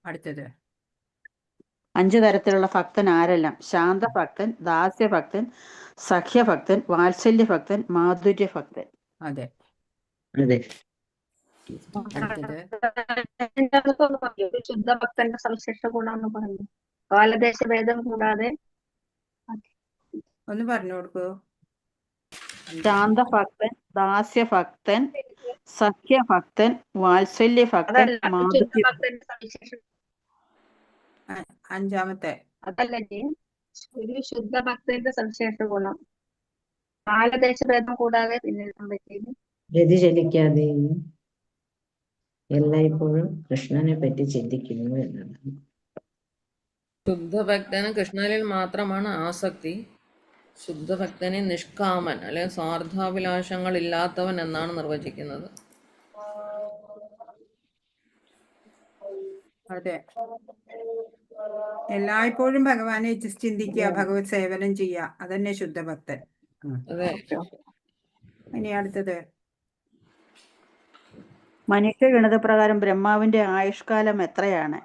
A: അടുത്തത്
G: 5 തരത്തിലുള്ള ഭക്തൻ ആരെല്ലാം? ശാന്തഭക്തൻ, ദാസ്യഭക്തൻ, സഖ്യഭക്തൻ, വാത്സല്യഭക്തൻ, മാധുര്യഭക്തൻ.
A: അതെ.
F: അതെ.
A: അടുത്തത്
C: ശുദ്ധ ഭക്തന്റെ സവിശേഷ ഗുണമെന്ന് പറഞ്ഞു. കാലദേശ ഭേദം കൂടാതെ
A: ഒന്ന് പറഞ്ഞു കൊടുക്കൂ.
G: ശാന്തഭക്തൻ, ദാസ്യഭക്തൻ, സഖ്യഭക്തൻ, വാത്സല്യഭക്തൻ,
C: ഭക്തന്റെ സവിശേഷ
A: അഞ്ചാമത്തെ
C: അതല്ല ഒരു ശുദ്ധ ഭക്തന്റെ സവിശേഷ ഗുണം കാലദേശ ഭേദം കൂടാതെ പിന്നെ പറ്റിയത്
F: വ്യതിചലിക്കാതെയും എല്ലായ്പ്പോഴും കൃഷ്ണനെ പറ്റി ചിന്തിക്കുന്നു എന്നതാണ്.
B: ശുദ്ധഭക്തന് കൃഷ്ണനിൽ മാത്രമാണ് ആസക്തി. ശുദ്ധഭക്തനെ നിഷ്കാമൻ അല്ലെങ്കിൽ സ്വാർത്ഥാഭിലാഷങ്ങൾ ഇല്ലാത്തവൻ എന്നാണ് നിർവചിക്കുന്നത്.
A: അതെ. എല്ലായ്പ്പോഴും ഭഗവാനെ ചിന്തിക്കുക, ഭഗവത് സേവനം ചെയ്യുക, അതന്നെ ശുദ്ധഭക്തൻ.
B: അതെ.
A: ഇനി അടുത്തത്
G: മനുഷ്യ ഗണിതപ്രകാരം ബ്രഹ്മാവിന്റെ ആയുഷ്കാലം എത്രയാണ്?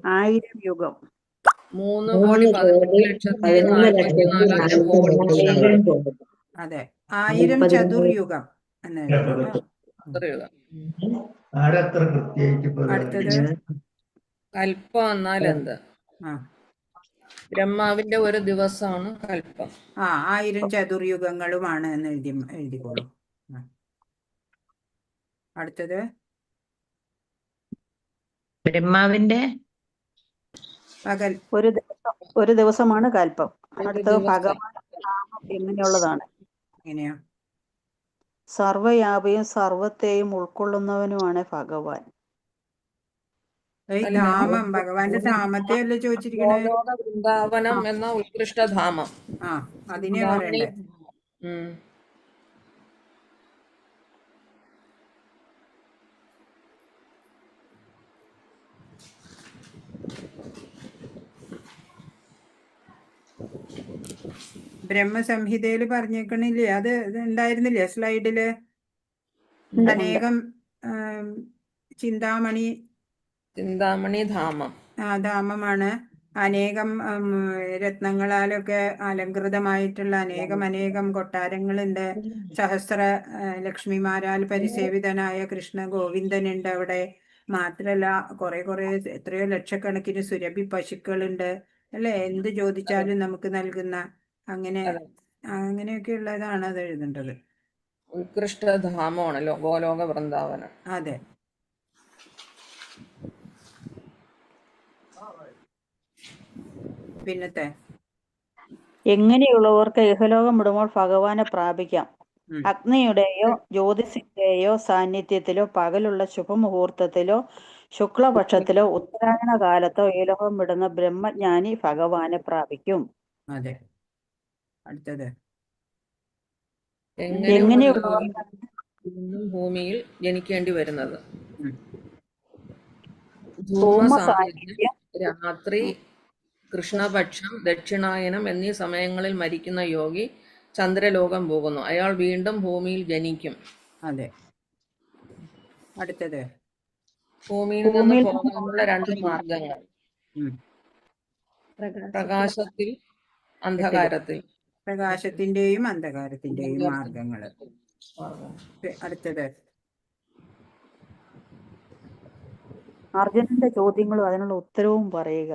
G: 1000 യുഗം.
B: 3,14,44,000 കോടി.
A: അതെ, 1000 ചതുർയുഗം എന്നാണ്. അടുത്തത്
B: കൽപ്പം എന്നാൽ എന്ത്? ബ്രഹ്മാവിന്റെ ഒരു ദിവസമാണ് കൽപ്പം.
A: 1000 ചതുർയുഗങ്ങളുമാണ് എന്ന് എഴുതിക്കോളൂ. അടുത്തത്
F: ബ്രഹ്മാവിന്റെ
A: പകൽ.
G: ഒരു ദിവസമാണ് കൽപ്പം. അടുത്തത് ഭഗവാൻ എങ്ങനെയുള്ളതാണ്?
A: എങ്ങനെയാ?
G: സർവ്വയാപിയും സർവത്തെയും ഉൾക്കൊള്ളുന്നവനുമാണ് ഭഗവാൻ.
A: ധാമം, ഭഗവാന്റെ ധാമത്തെ അല്ലേ ചോദിച്ചിരിക്കണേ?
B: വൃന്ദാവനം എന്ന ഉത്കൃഷ്ടധാമം.
A: അതിനെ പറയണ്ടേ. ബ്രഹ്മസംഹിതയില് പറഞ്ഞേക്കണില്ലേ? അത് ഉണ്ടായിരുന്നില്ലേ സ്ലൈഡില്? അനേകം ചിന്താമണി
B: ധാമം.
A: ധാമമാണ്. അനേകം രത്നങ്ങളാലൊക്കെ അലങ്കൃതമായിട്ടുള്ള അനേകം കൊട്ടാരങ്ങളുണ്ട്. സഹസ്ര ലക്ഷ്മിമാരാൽ പരിസേവിതനായ കൃഷ്ണ ഗോവിന്ദനുണ്ട് അവിടെ. മാത്രല്ല കുറെ എത്രയോ ലക്ഷക്കണക്കിന് സുരഭി പശുക്കളുണ്ട് അല്ലെ? എന്ത് ചോദിച്ചാലും നമുക്ക് നൽകുന്ന അങ്ങനെയൊക്കെ ഉള്ളതാണ് അത് എഴുതേണ്ടത്.
B: ഉത്കൃഷ്ടധാമമാണല്ലോ ഗോലോക വൃന്ദാവനം.
A: അതെ. പിന്നത്തെ
G: എങ്ങനെയുള്ളവർക്ക് ഇഹലോകം വിടുമ്പോൾ ഭഗവാനെ പ്രാപിക്കാം? അഗ്നിയുടെയോ ജ്യോതിസിന്റെയോ സാന്നിധ്യത്തിലോ പകലുള്ള ശുഭമുഹൂർത്തത്തിലോ ശുക്ലപക്ഷത്തിലോ ഉത്തരായണ കാലത്തോ ഇഹലോകം വിടുന്ന ബ്രഹ്മജ്ഞാനി ഭഗവാനെ പ്രാപിക്കും.
A: അതെ. അടുത്തത്
G: എങ്ങനെയുള്ളവർ
B: ഭൂമിയിൽ ജനിക്കേണ്ടി വരുന്നത്? രാത്രി, കൃഷ്ണപക്ഷം, ദക്ഷിണായനം എന്നീ സമയങ്ങളിൽ മരിക്കുന്ന യോഗി ചന്ദ്രലോകം പോകുന്നു. അയാൾ വീണ്ടും ഭൂമിയിൽ ജനിക്കും.
A: അതെ. അടുത്തത്
B: ഭൂമിയിൽ നിന്ന് പോകാനുള്ള 2 മാർഗങ്ങൾ. പ്രകാശത്തിൽ അന്ധകാരത്തിൽ
A: പ്രകാശത്തിന്റെയും അന്ധകാരത്തിന്റെയും മാർഗങ്ങള്.
B: മാർഗം.
A: അടുത്തത്
G: അർജുനന്റെ ചോദ്യങ്ങളും അതിനുള്ള ഉത്തരവും പറയുക.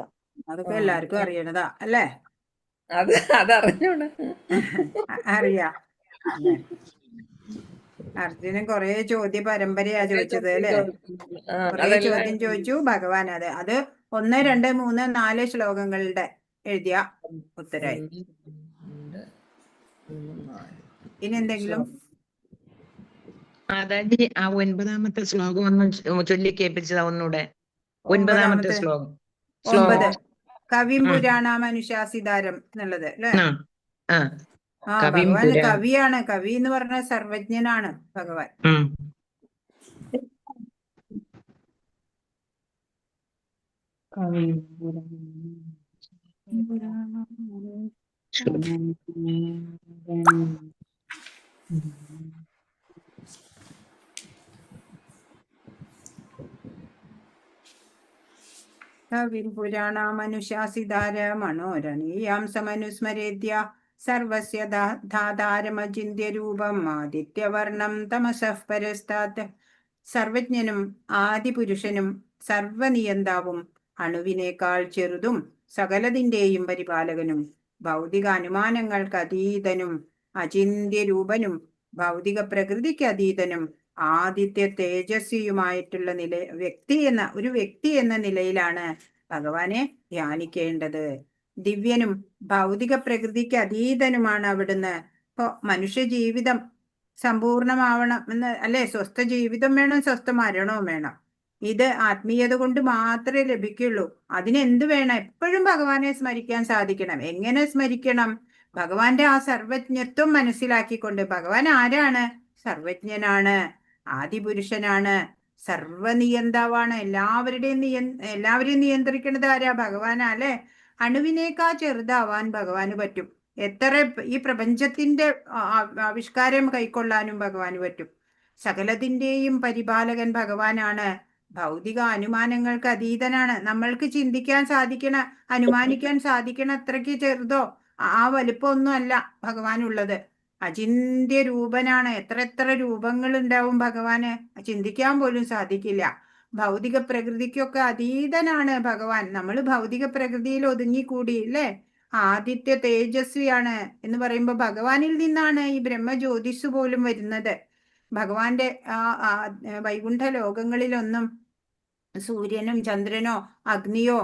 A: അതൊക്കെ എല്ലാവർക്കും അറിയണതാ അല്ലേ?
B: അതറിഞ്ഞൂടാ.
A: അറിയാ. അർജുനൻ കൊറേ ചോദ്യ പരമ്പരയാ ചോദിച്ചത് അല്ലേ? കൊറേ ചോദ്യം ചോദിച്ചു ഭഗവാൻ. അത് 1, 2, 3, 4 ശ്ലോകങ്ങളുടെ എഴുതിയ ഉത്തരായി. ഇനി എന്തെങ്കിലും?
F: മാതാജി ആ 9ാമത്തെ ശ്ലോകം ഒന്ന് ചൊല്ലി കേൾപ്പിച്ചതാ ഒന്നൂടെ. 9ാമത്തെ ശ്ലോകം.
A: 9 കവിം പുരാണ മനുഷ്യാസിതാരം എന്നുള്ളത് അല്ലേ? ഭഗവാൻ കവിയാണ്. കവി എന്ന് പറഞ്ഞ സർവജ്ഞനാണ് ഭഗവാൻ. കവിം പുരാണ മനുഷ്യാസിതാര മനോരണീയാം സമനുസ്മരേദ്യ സർവസ്യ ധാതാരമചിന്യ രൂപം ആദിത്യവർണം തമസഃ പരസ്താത്. സർവജ്ഞനും ആദിപുരുഷനും സർവനിയന്താവും അണുവിനേക്കാൾ ചെറുതും സകലതിന്റെയും പരിപാലകനും ഭൗതിക അനുമാനങ്ങൾക്ക് അതീതനും അചിന്യരൂപനും ഭൗതിക പ്രകൃതിക്ക് അതീതനും ആദിത്യ തേജസ്വിയുമായിട്ടുള്ള ഒരു വ്യക്തി എന്ന നിലയിലാണ് ഭഗവാനെ ധ്യാനിക്കേണ്ടത്. ദിവ്യനും ഭൗതിക പ്രകൃതിക്ക് അതീതനുമാണ് അവിടുന്ന്. ഇപ്പൊ മനുഷ്യ ജീവിതം സമ്പൂർണമാവണം എന്ന് അല്ലെ? സ്വസ്ഥ ജീവിതം വേണം, സ്വസ്ഥ മരണവും വേണം. ഇത് ആത്മീയത കൊണ്ട് മാത്രമേ ലഭിക്കുള്ളൂ. അതിനെന്ത് വേണം? എപ്പോഴും ഭഗവാനെ സ്മരിക്കാൻ സാധിക്കണം. എങ്ങനെ സ്മരിക്കണം? ഭഗവാന്റെ ആ സർവജ്ഞത്വം മനസ്സിലാക്കിക്കൊണ്ട്. ഭഗവാൻ ആരാണ്? സർവജ്ഞനാണ്, ആദിപുരുഷനാണ്, സർവനിയന്താവാണ്. എല്ലാവരെയും നിയന്ത്രിക്കുന്നത് ആരാ? ഭഗവാനാ അല്ലെ? അണുവിനേക്കാൾ ചെറുതാവാൻ ഭഗവാന് പറ്റും. എത്ര ഈ പ്രപഞ്ചത്തിന്റെ ആവിഷ്കാരം കൈക്കൊള്ളാനും ഭഗവാന് പറ്റും. സകലതിന്റെയും പരിപാലകൻ ഭഗവാനാണ്. ഭൗതിക അനുമാനങ്ങൾക്ക് അതീതനാണ്. നമ്മൾക്ക് ചിന്തിക്കാൻ സാധിക്കണ, അനുമാനിക്കാൻ സാധിക്കണ അത്രയ്ക്ക് ചെറുതോ ആ വലുപ്പമൊന്നും അല്ല ഭഗവാനുള്ളത്. അചിന്യ രൂപനാണ്. എത്ര രൂപങ്ങൾ ഉണ്ടാവും ഭഗവാന്, ചിന്തിക്കാൻ പോലും സാധിക്കില്ല. ഭൗതിക പ്രകൃതിക്കൊക്കെ അതീതനാണ് ഭഗവാൻ. നമ്മൾ ഭൗതിക പ്രകൃതിയിൽ ഒതുങ്ങിക്കൂടി അല്ലേ? ആദിത്യ തേജസ്വിയാണ് എന്ന് പറയുമ്പോൾ ഭഗവാനിൽ നിന്നാണ് ഈ ബ്രഹ്മജ്യോതിസ് പോലും വരുന്നത്. ഭഗവാന്റെ വൈകുണ്ഠ ലോകങ്ങളിലൊന്നും സൂര്യനും ചന്ദ്രനോ അഗ്നിയോ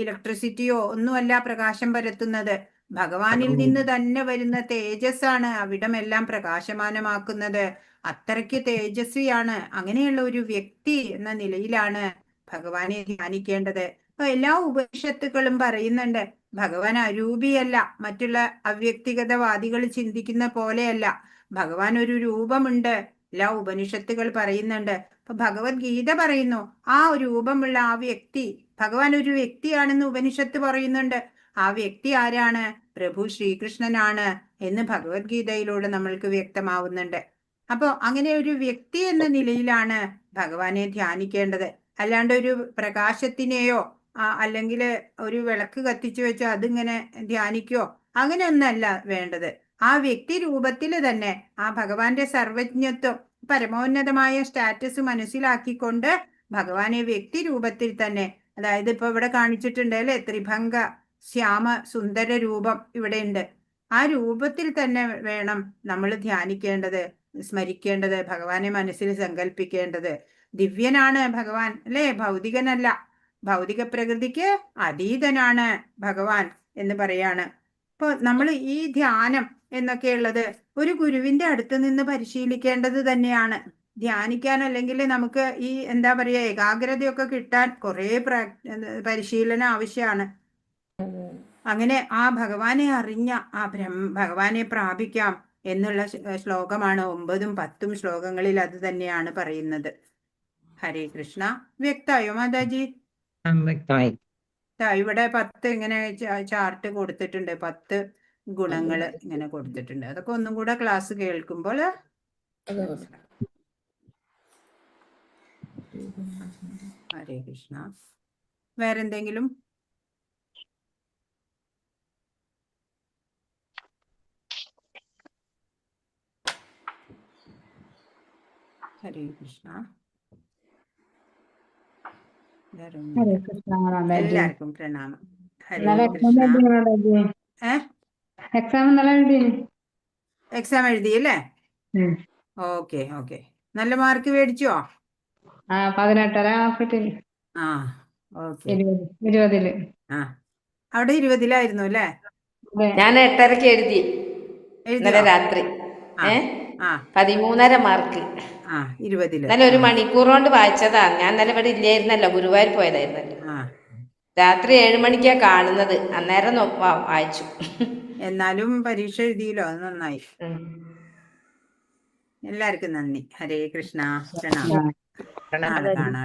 A: ഇലക്ട്രിസിറ്റിയോ ഒന്നുമല്ല പ്രകാശം പരത്തുന്നത്. ഭഗവാനിൽ നിന്ന് തന്നെ വരുന്ന തേജസ്സാണ് അവിടമെല്ലാം പ്രകാശമാനമാക്കുന്നത്. അത്രയ്ക്ക് തേജസ്വിയാണ്. അങ്ങനെയുള്ള ഒരു വ്യക്തി എന്ന നിലയിലാണ് ഭഗവാനെ ധ്യാനിക്കേണ്ടത്. അപ്പൊ എല്ലാ ഉപനിഷത്തുക്കളും പറയുന്നുണ്ട് ഭഗവാൻ അരൂപിയല്ല, മറ്റുള്ള അവ്യക്തിഗതവാദികൾ ചിന്തിക്കുന്ന പോലെയല്ല. ഭഗവാൻ ഒരു രൂപമുണ്ട്. എല്ലാ ഉപനിഷത്തുകൾ പറയുന്നുണ്ട്. അപ്പൊ ഭഗവത്ഗീത പറയുന്നു ആ രൂപമുള്ള ആ വ്യക്തി ഭഗവാൻ ഒരു വ്യക്തിയാണെന്ന് ഉപനിഷത്ത് പറയുന്നുണ്ട്. ആ വ്യക്തി ആരാണ്? പ്രഭു ശ്രീകൃഷ്ണനാണ് എന്ന് ഭഗവത്ഗീതയിലൂടെ നമ്മൾക്ക് വ്യക്തമാവുന്നുണ്ട്. അപ്പോ അങ്ങനെ ഒരു വ്യക്തി എന്ന നിലയിലാണ് ഭഗവാനെ ധ്യാനിക്കേണ്ടത്. അല്ലാണ്ട് ഒരു പ്രകാശത്തിനെയോ അല്ലെങ്കിൽ ഒരു വിളക്ക് കത്തിച്ചു വെച്ചോ അതിങ്ങനെ ധ്യാനിക്കോ അങ്ങനെയൊന്നല്ല വേണ്ടത്. ആ വ്യക്തി രൂപത്തിൽ തന്നെ ആ ഭഗവാന്റെ സർവജ്ഞത്വം, പരമോന്നതമായ സ്റ്റാറ്റസ് മനസ്സിലാക്കിക്കൊണ്ട് ഭഗവാനെ വ്യക്തി രൂപത്തിൽ തന്നെ, അതായത് ഇപ്പൊ ഇവിടെ കാണിച്ചിട്ടുണ്ട് അല്ലെ, ത്രിഭംഗ ശ്യാമ സുന്ദര രൂപം ഇവിടെ ഉണ്ട്. ആ രൂപത്തിൽ തന്നെ വേണം നമ്മൾ ധ്യാനിക്കേണ്ടത്, സ്മരിക്കേണ്ടത്, ഭഗവാനെ മനസ്സിൽ സങ്കല്പിക്കേണ്ടത്. ദിവ്യനാണ് ഭഗവാൻ അല്ലേ? ഭൗതികനല്ല. ഭൗതിക പ്രകൃതിക്ക് അതീതനാണ് ഭഗവാൻ എന്ന് പറയാണ്. ഇപ്പൊ നമ്മൾ ഈ ധ്യാനം എന്നൊക്കെയുള്ളത് ഒരു ഗുരുവിന്റെ അടുത്ത് നിന്ന് പരിശീലിക്കേണ്ടത് തന്നെയാണ്. ധ്യാനിക്കാൻ അല്ലെങ്കിൽ നമുക്ക് ഈ എന്താ പറയാ ഏകാഗ്രതയൊക്കെ കിട്ടാൻ കുറെ പരിശീലനം ആവശ്യമാണ്. അങ്ങനെ ആ ഭഗവാനെ അറിഞ്ഞ ആ ഭഗവാനെ പ്രാപിക്കാം എന്നുള്ള ശ്ലോകമാണ് 9ഉം 10ഉം ശ്ലോകങ്ങളിൽ അത് തന്നെയാണ് പറയുന്നത്. ഹരേ കൃഷ്ണ. വ്യക്തായോ മാതാജി? ഇവിടെ 10 ഇങ്ങനെ ചാർട്ട് കൊടുത്തിട്ടുണ്ട്. 10 ഗുണങ്ങൾ ഇങ്ങനെ കൊടുത്തിട്ടുണ്ട്. അതൊക്കെ ഒന്നും കൂടെ ക്ലാസ് കേൾക്കുമ്പോൾ ഹരേ കൃഷ്ണ. വേറെന്തെങ്കിലും? ഹരേ കൃഷ്ണ.
C: ഹരേ
A: വേറൊന്നുമില്ല.
C: കൃഷ്ണ മാതാജി.
A: എല്ലാവർക്കും പ്രണാമം. ഹരേ
C: ഇന്നലെ എക്സാം
A: കൃഷ്ണ.
C: എഴുതി മാതാജി. എക്സാം ഇന്നലെ എഴുതി.
A: എക്സാം എഴുതിയല്ലേ?
C: ഉം.
A: Okay okay. നല്ല മാർക്ക് മേടിച്ചോ?
C: 18.5
A: ആ ഓക്കെ.
C: 20.
A: ആ അവിടെ 20-ലായിരുന്നു അല്ലേ?
H: ഞാൻ 8:30 എഴുതി ഇന്നലെ
A: എഴുതിയോ?
H: രാത്രി.
A: ആ ആ
H: 13.5 മാർക്ക്.
A: 20-ല്.
H: ഇന്നലെ 1 മണിക്കൂർ കൊണ്ട് വായിച്ചതാ. ഞാൻ ഇന്നലെ ഇവിടെ ഇല്ലായിരുന്നല്ലോ, ഗുരുവായൂർ പോയതായിരുന്നല്ലോ. രാത്രി 7 മണിക്കാ കാണുന്നത്. അന്നേരം വായിച്ചു.
A: എന്നാലും പരീക്ഷ എഴുതിയല്ലോ, അത് നന്നായി. എല്ലാവർക്കും നന്ദി. ഹരേ കൃഷ്ണ. പ്രണാമം.
F: പ്രണാമം.
A: നാളെ കാണാം.